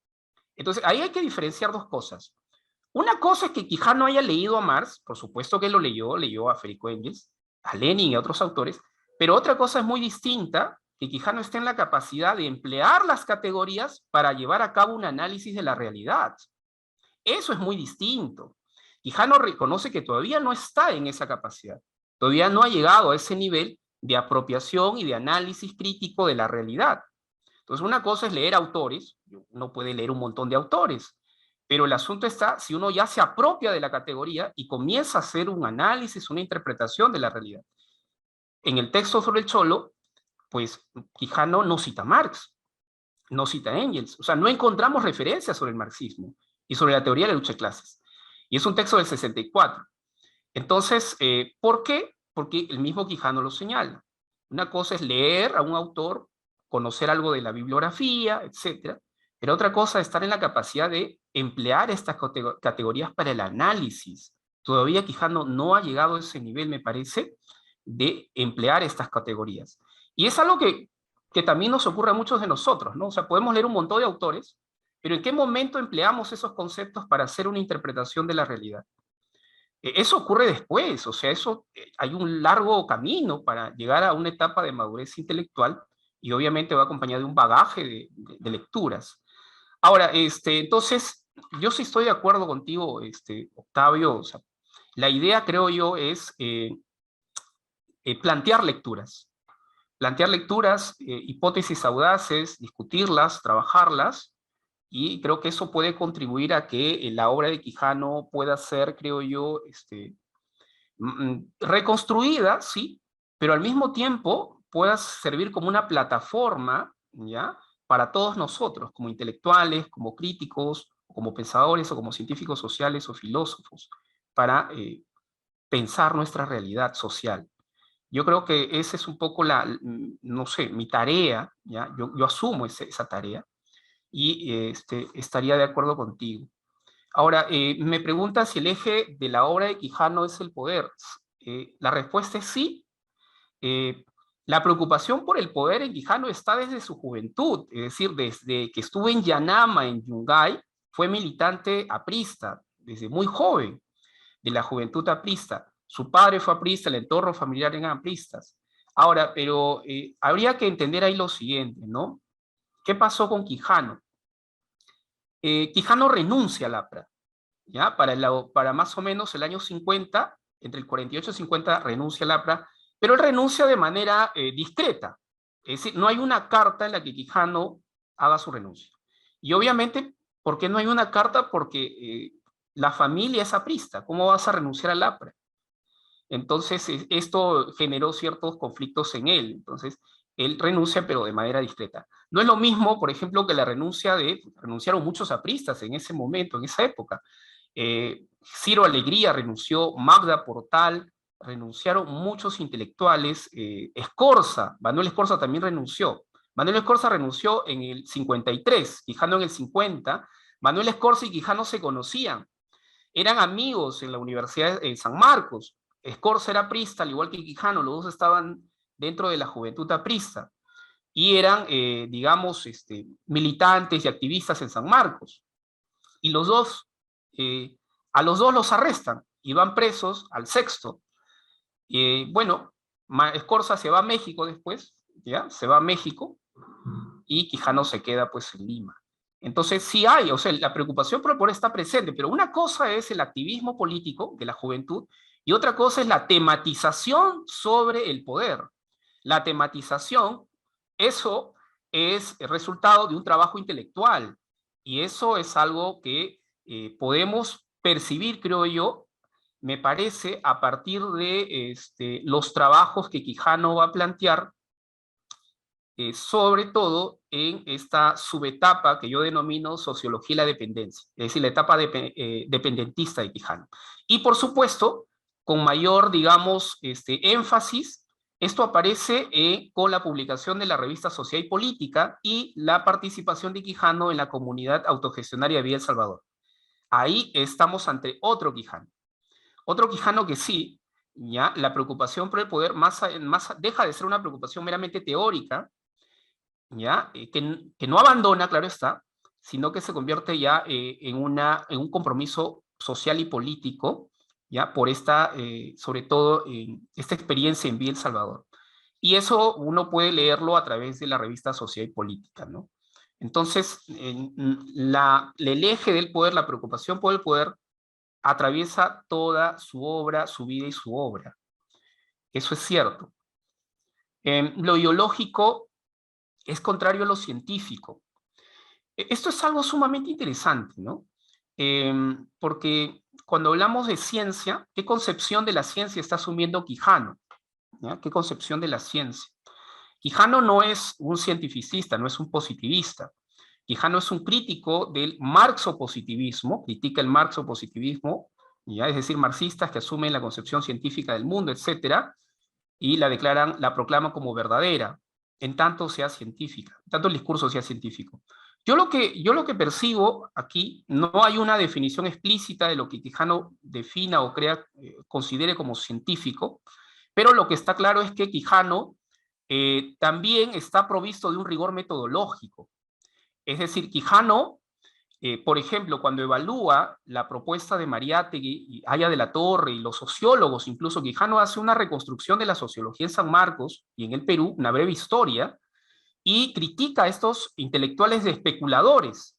Entonces, ahí hay que diferenciar dos cosas. Una cosa es que Quijano haya leído a Marx, por supuesto que lo leyó a Federico Engels, a Lenin y a otros autores, pero otra cosa es muy distinta, que Quijano esté en la capacidad de emplear las categorías para llevar a cabo un análisis de la realidad. Eso es muy distinto. Quijano reconoce que todavía no está en esa capacidad, todavía no ha llegado a ese nivel de apropiación y de análisis crítico de la realidad. Entonces, una cosa es leer autores, uno puede leer un montón de autores, pero el asunto está si uno ya se apropia de la categoría y comienza a hacer un análisis, una interpretación de la realidad. En el texto sobre el Cholo, pues Quijano no cita a Marx, no cita a Engels, o sea, no encontramos referencias sobre el marxismo y sobre la teoría de la lucha de clases. Y es un texto del 64. Entonces, ¿por qué? Porque el mismo Quijano lo señala. Una cosa es leer a un autor, conocer algo de la bibliografía, etcétera, pero otra cosa es estar en la capacidad de emplear estas categorías para el análisis. Todavía Quijano no ha llegado a ese nivel, me parece, de emplear estas categorías. Y es algo que también nos ocurre a muchos de nosotros, ¿no? O sea, podemos leer un montón de autores, pero ¿en qué momento empleamos esos conceptos para hacer una interpretación de la realidad? Eso ocurre después, o sea, hay un largo camino para llegar a una etapa de madurez intelectual y obviamente va acompañado de un bagaje de lecturas. Ahora, entonces, yo sí estoy de acuerdo contigo, Octavio, o sea, la idea, creo yo, es plantear lecturas, hipótesis audaces, discutirlas, trabajarlas, y creo que eso puede contribuir a que la obra de Quijano pueda ser, creo yo, reconstruida, sí, pero al mismo tiempo pueda servir como una plataforma, ¿ya?, para todos nosotros, como intelectuales, como críticos, como pensadores o como científicos sociales o filósofos, para pensar nuestra realidad social. Yo creo que esa es un poco no sé, mi tarea, ¿ya? Yo asumo esa tarea y estaría de acuerdo contigo. Ahora, me pregunta si el eje de la obra de Quijano es el poder. La respuesta es sí. Eh, la preocupación por el poder en Quijano está desde su juventud, es decir, desde que estuvo en Yanama, en Yungay, fue militante aprista, desde muy joven, de la juventud aprista. Su padre fue aprista, el entorno familiar eran apristas. Ahora, pero habría que entender ahí lo siguiente, ¿no? ¿Qué pasó con Quijano? Quijano renuncia al APRA, ¿ya? Para más o menos el año 50, entre el 48 y 50, renuncia al APRA, pero él renuncia de manera discreta. Es decir, no hay una carta en la que Quijano haga su renuncia. Y obviamente, ¿por qué no hay una carta? Porque la familia es aprista. ¿Cómo vas a renunciar al APRA? Entonces, esto generó ciertos conflictos en él. Entonces, él renuncia, pero de manera discreta. No es lo mismo, por ejemplo, que renunciaron muchos apristas en ese momento, en esa época. Ciro Alegría renunció, Magda Portal, renunciaron muchos intelectuales, Manuel Escorza también renunció. Manuel Escorza renunció en el 53, Quijano en el 50. Manuel Escorza y Quijano se conocían, eran amigos en la Universidad de San Marcos. Escorza era aprista, al igual que Quijano, los dos estaban dentro de la juventud aprista y eran, digamos, militantes y activistas en San Marcos. Y a los dos los arrestan y van presos al sexto. Bueno, Escorza se va a México después, ¿ya? Se va a México y Quijano se queda pues en Lima. Entonces sí hay, o sea, la preocupación por el poder está presente, pero una cosa es el activismo político de la juventud y otra cosa es la tematización sobre el poder. La tematización, eso es el resultado de un trabajo intelectual y eso es algo que podemos percibir, creo yo, me parece, a partir de los trabajos que Quijano va a plantear, sobre todo en esta subetapa que yo denomino sociología y la dependencia, es decir, la etapa dependentista de Quijano. Y por supuesto, con mayor, digamos, énfasis, esto aparece con la publicación de la revista Sociedad y Política y la participación de Quijano en la comunidad autogestionaria de Villa El Salvador. Ahí estamos ante otro Quijano que sí, ya la preocupación por el poder deja de ser una preocupación meramente teórica, ¿ya? Que no abandona, claro está, sino que se convierte ya en un compromiso social y político, ¿ya? Por sobre todo, esta experiencia en Villa El Salvador. Y eso uno puede leerlo a través de la revista Sociedad y Política, ¿no? Entonces, el eje del poder, la preocupación por el poder, atraviesa toda su obra, su vida y su obra. Eso es cierto. Lo ideológico es contrario a lo científico. Esto es algo sumamente interesante, ¿no? Porque cuando hablamos de ciencia, ¿qué concepción de la ciencia está asumiendo Quijano? ¿Ya? ¿Qué concepción de la ciencia? Quijano no es un cientificista, no es un positivista. Quijano es un crítico del marxopositivismo, critica el marxopositivismo, ¿ya? Es decir, marxistas que asumen la concepción científica del mundo, etcétera, y la proclaman como verdadera, en tanto sea científica, en tanto el discurso sea científico. Yo lo que percibo aquí, no hay una definición explícita de lo que Quijano defina o considere como científico, pero lo que está claro es que Quijano también está provisto de un rigor metodológico. Es decir, Quijano Por ejemplo, cuando evalúa la propuesta de Mariátegui y Haya de la Torre y los sociólogos, incluso Quijano hace una reconstrucción de la sociología en San Marcos y en el Perú, una breve historia, y critica a estos intelectuales de especuladores.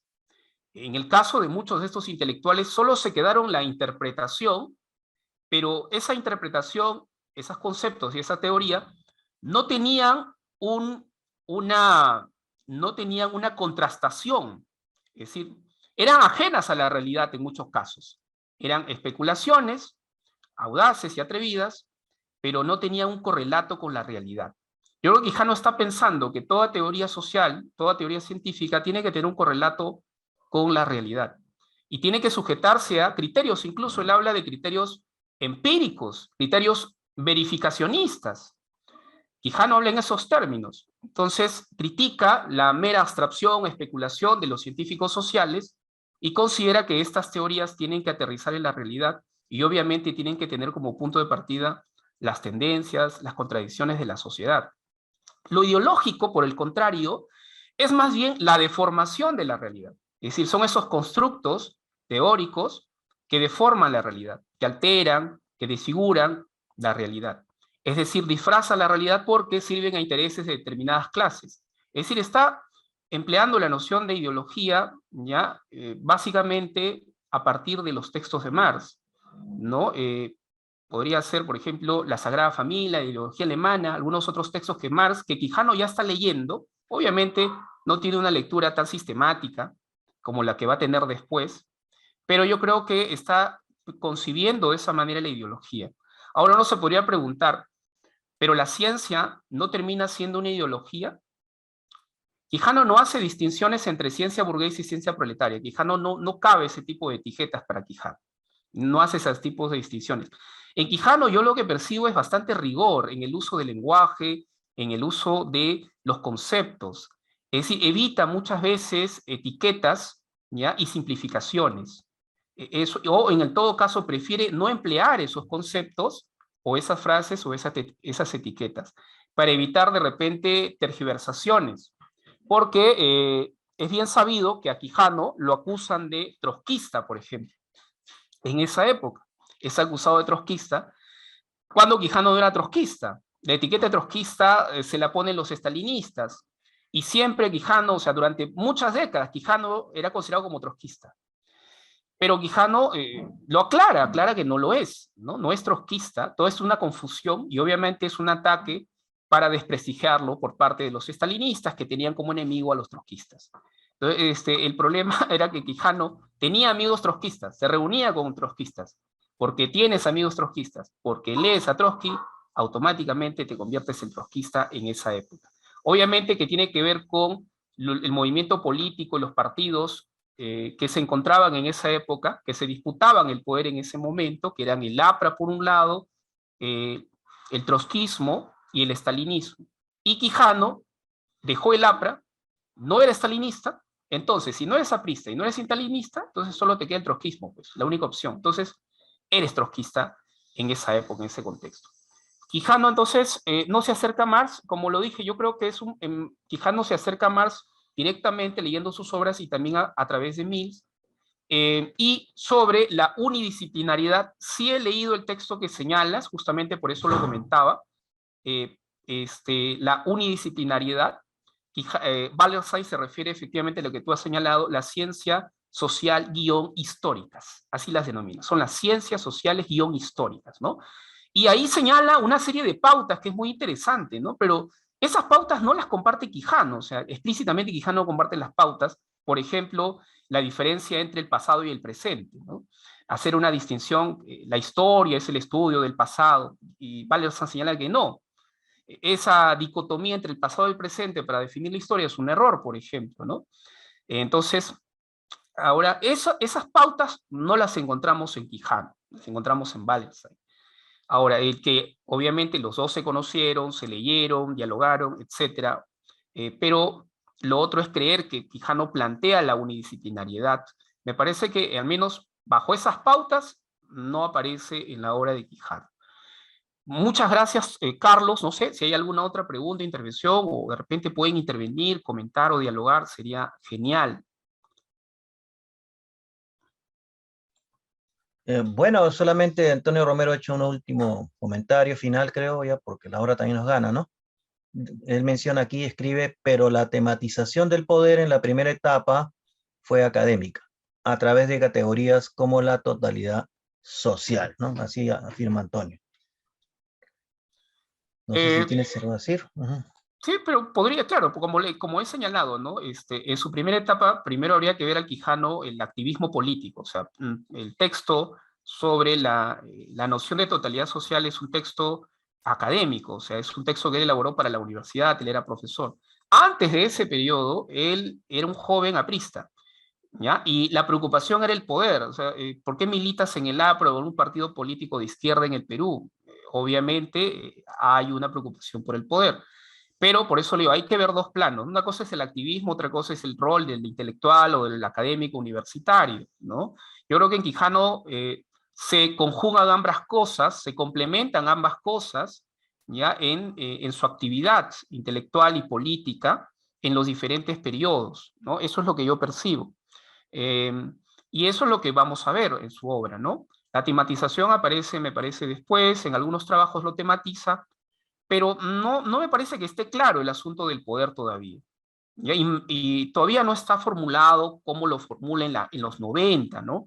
En el caso de muchos de estos intelectuales solo se quedaron la interpretación, pero esa interpretación, esos conceptos y esa teoría no tenían, una, no tenían una contrastación, es decir, eran ajenas a la realidad en muchos casos. Eran especulaciones audaces y atrevidas, pero no tenían un correlato con la realidad. Yo creo que Quijano está pensando que toda teoría social, toda teoría científica tiene que tener un correlato con la realidad. Y tiene que sujetarse a criterios, incluso él habla de criterios empíricos, criterios verificacionistas. Quijano habla en esos términos. Entonces, critica la mera abstracción, especulación de los científicos sociales y considera que estas teorías tienen que aterrizar en la realidad y obviamente tienen que tener como punto de partida las tendencias, las contradicciones de la sociedad. Lo ideológico, por el contrario, es más bien la deformación de la realidad. Es decir, son esos constructos teóricos que deforman la realidad, que alteran, que desfiguran la realidad. Es decir, disfrazan la realidad porque sirven a intereses de determinadas clases. Es decir, está empleando la noción de ideología, ¿ya? Básicamente a partir de los textos de Marx, ¿no? Podría ser, por ejemplo, la Sagrada Familia, la ideología alemana, algunos otros textos que Marx, que Quijano ya está leyendo, obviamente no tiene una lectura tan sistemática como la que va a tener después, pero yo creo que está concibiendo de esa manera la ideología. Ahora uno se podría preguntar, ¿pero la ciencia no termina siendo una ideología? Quijano no hace distinciones entre ciencia burguesa y ciencia proletaria. Quijano no cabe ese tipo de etiquetas para Quijano. No hace esos tipos de distinciones. En Quijano yo lo que percibo es bastante rigor en el uso del lenguaje, en el uso de los conceptos. Es decir, evita muchas veces etiquetas, ¿ya? Y simplificaciones. O en el todo caso prefiere no emplear esos conceptos o esas frases o esas etiquetas para evitar de repente tergiversaciones. Porque es bien sabido que a Quijano lo acusan de trotskista, por ejemplo. En esa época es acusado de trotskista, cuando Quijano no era trotskista. La etiqueta de trotskista se la ponen los estalinistas, y siempre Quijano, o sea, durante muchas décadas, Quijano era considerado como trotskista. Pero Quijano lo aclara que no lo es, no es trotskista, todo es una confusión y obviamente es un ataque para desprestigiarlo por parte de los estalinistas que tenían como enemigo a los trotskistas. Entonces, el problema era que Quijano tenía amigos trotskistas, se reunía con trotskistas, porque tienes amigos trotskistas, porque lees a Trotsky, automáticamente te conviertes en trotskista en esa época. Obviamente que tiene que ver con el movimiento político, los partidos que se encontraban en esa época, que se disputaban el poder en ese momento, que eran el APRA por un lado, el trotskismo y el estalinismo. Y Quijano dejó el APRA, no era estalinista, entonces si no eres aprista y no eres estalinista, entonces solo te queda el trotskismo, pues, la única opción. Entonces eres trotskista en esa época, en ese contexto. Quijano entonces no se acerca a Marx, como lo dije, yo creo que Quijano se acerca a Marx directamente leyendo sus obras y también a través de Mills. Y sobre la unidisciplinariedad, sí he leído el texto que señalas, justamente por eso lo comentaba, la unidisciplinariedad. Wallerstein se refiere efectivamente a lo que tú has señalado, la ciencia social guión históricas, así las denomina, son las ciencias sociales guión históricas, ¿no? Y ahí señala una serie de pautas que es muy interesante, ¿no? Pero esas pautas no las comparte Quijano, o sea, explícitamente Quijano comparte las pautas, por ejemplo, la diferencia entre el pasado y el presente, ¿no? Hacer una distinción, la historia es el estudio del pasado, y Wallerstein señala que no. Esa dicotomía entre el pasado y el presente para definir la historia es un error, por ejemplo, ¿no? Entonces, ahora, esas pautas no las encontramos en Quijano, las encontramos en Wallerstein. Ahora, el que obviamente los dos se conocieron, se leyeron, dialogaron, etc. Pero lo otro es creer que Quijano plantea la unidisciplinariedad. Me parece que al menos bajo esas pautas no aparece en la obra de Quijano. Muchas gracias, Carlos. No sé si hay alguna otra pregunta, intervención, o de repente pueden intervenir, comentar o dialogar, sería genial.
Bueno, solamente Antonio Romero ha hecho un último comentario final, creo, ya, porque la hora también nos gana, ¿no? Él menciona aquí, escribe, pero la tematización del poder en la primera etapa fue académica, a través de categorías como la totalidad social, ¿no? Así afirma Antonio. No sé si
Eh,
tienes algo que decir. Ujú.
Sí, pero podría, claro, como he señalado, ¿no? En su primera etapa, primero habría que ver al Quijano el activismo político, o sea, el texto sobre la noción de totalidad social es un texto académico, o sea, es un texto que él elaboró para la universidad, él era profesor. Antes de ese periodo, él era un joven aprista, ¿ya? Y la preocupación era el poder, o sea, ¿por qué militas en el APRO o en un partido político de izquierda en el Perú? Obviamente hay una preocupación por el poder. Pero por eso le digo, hay que ver dos planos. Una cosa es el activismo, otra cosa es el rol del intelectual o del académico universitario, ¿no? Yo creo que en Quijano se conjugan ambas cosas, se complementan ambas cosas, ¿ya? En su actividad intelectual y política en los diferentes periodos, ¿no? Eso es lo que yo percibo. Eh, y eso es lo que vamos a ver en su obra, ¿no? La tematización aparece, me parece, después, en algunos trabajos lo tematiza, pero no me parece que esté claro el asunto del poder todavía. ¿Ya? Y todavía no está formulado como lo formula en los 90, ¿no?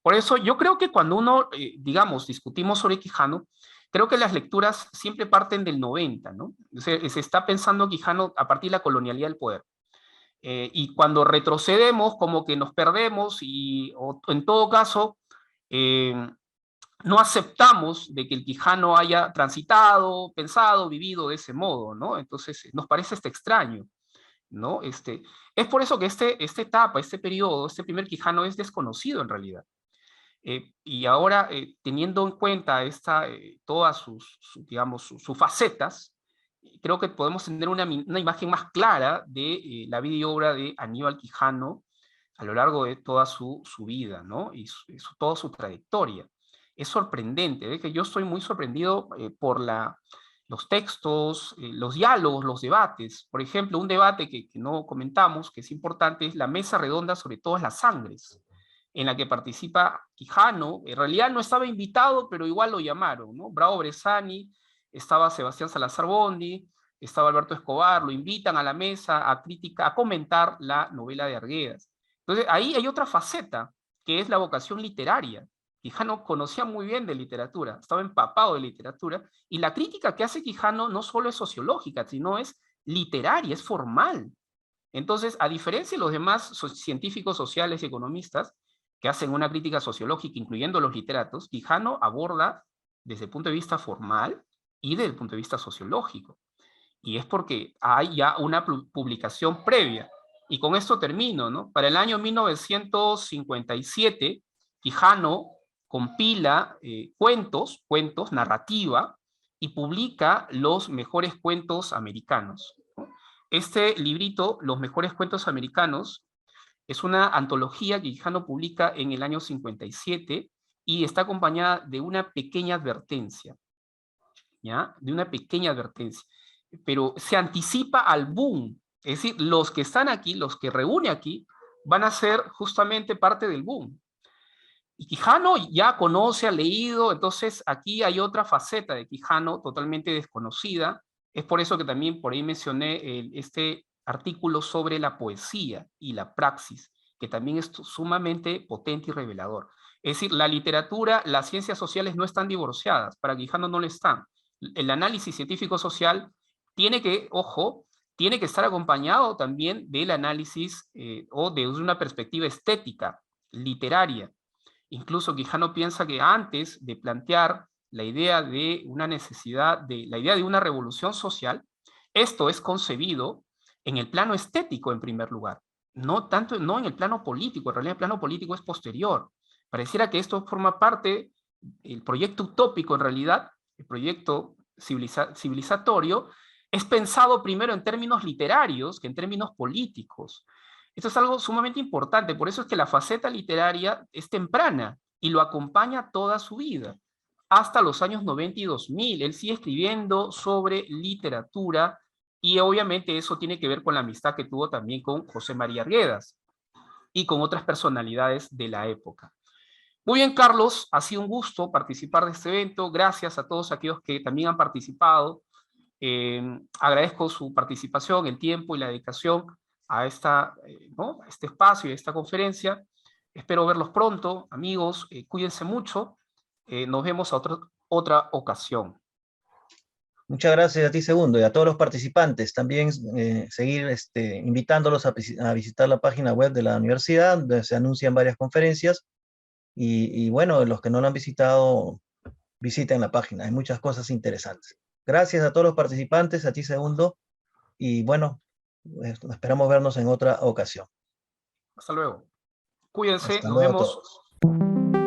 Por eso yo creo que cuando uno, digamos, discutimos sobre Quijano, creo que las lecturas siempre parten del 90, ¿no? Se está pensando Quijano a partir de la colonialidad del poder. Y cuando retrocedemos, como que nos perdemos y, o en todo caso, eh, no aceptamos de que el Quijano haya transitado, pensado, vivido de ese modo, ¿no? Entonces nos parece extraño, ¿no? Es por eso que esta etapa, este periodo, este primer Quijano es desconocido en realidad. Y ahora, teniendo en cuenta todas digamos, sus facetas, creo que podemos tener una imagen más clara de la vida y obra de Aníbal Quijano a lo largo de toda su vida, ¿no? Y toda su trayectoria. Es sorprendente, ¿eh? Que yo estoy muy sorprendido por los textos, los diálogos, los debates. Por ejemplo, un debate que no comentamos, que es importante, es la mesa redonda sobre todas las sangres, en la que participa Quijano. En realidad no estaba invitado, pero igual lo llamaron, ¿no? Bravo Bressani, estaba Sebastián Salazar Bondi, estaba Alberto Escobar, lo invitan a la mesa a comentar la novela de Arguedas. Entonces, ahí hay otra faceta, que es la vocación literaria. Quijano conocía muy bien de literatura, estaba empapado de literatura, y la crítica que hace Quijano no solo es sociológica, sino es literaria, es formal. Entonces, a diferencia de los demás científicos sociales y economistas que hacen una crítica sociológica, incluyendo los literatos, Quijano aborda desde el punto de vista formal y desde el punto de vista sociológico. Y es porque hay ya una publicación previa. Y con esto termino, ¿no? Para el año 1957, Quijano compila cuentos, narrativa, y publica los mejores cuentos americanos, ¿no? Este librito, Los mejores cuentos americanos, es una antología que Quijano publica en el año 57 y está acompañada de una pequeña advertencia, ¿ya? De una pequeña advertencia. Pero se anticipa al boom. Es decir, los que están aquí, los que reúne aquí, van a ser justamente parte del boom. Y Quijano ya conoce, ha leído, entonces aquí hay otra faceta de Quijano totalmente desconocida. Es por eso que también por ahí mencioné este artículo sobre la poesía y la praxis, que también es sumamente potente y revelador. Es decir, la literatura, las ciencias sociales no están divorciadas, para Quijano no lo están. El análisis científico-social tiene que, ojo, tiene que estar acompañado también del análisis o de una perspectiva estética, literaria. Incluso Quijano piensa que antes de plantear la idea de una necesidad, la idea de una revolución social, esto es concebido en el plano estético en primer lugar, no en el plano político. En realidad el plano político es posterior. Pareciera que esto forma parte, el proyecto utópico en realidad, el proyecto civilizatorio, es pensado primero en términos literarios que en términos políticos. Esto es algo sumamente importante, por eso es que la faceta literaria es temprana y lo acompaña toda su vida, hasta los años 90 y 2000. Él sigue escribiendo sobre literatura y obviamente eso tiene que ver con la amistad que tuvo también con José María Arguedas y con otras personalidades de la época. Muy bien, Carlos, ha sido un gusto participar de este evento. Gracias a todos aquellos que también han participado. Agradezco su participación, el tiempo y la dedicación a, ¿no? a este espacio y a esta conferencia. Espero verlos pronto, amigos. Cuídense mucho. Nos vemos a otra ocasión.
Muchas gracias a ti, Segundo, y a todos los participantes. También seguir invitándolos a visitar la página web de la universidad, donde se anuncian varias conferencias. Y bueno, los que no lo han visitado, visiten la página. Hay muchas cosas interesantes. Gracias a todos los participantes, a ti, Segundo. Y bueno, esperamos vernos en otra ocasión.
Hasta luego. Cuídense,
Hasta
nos
luego a
vemos.
todos.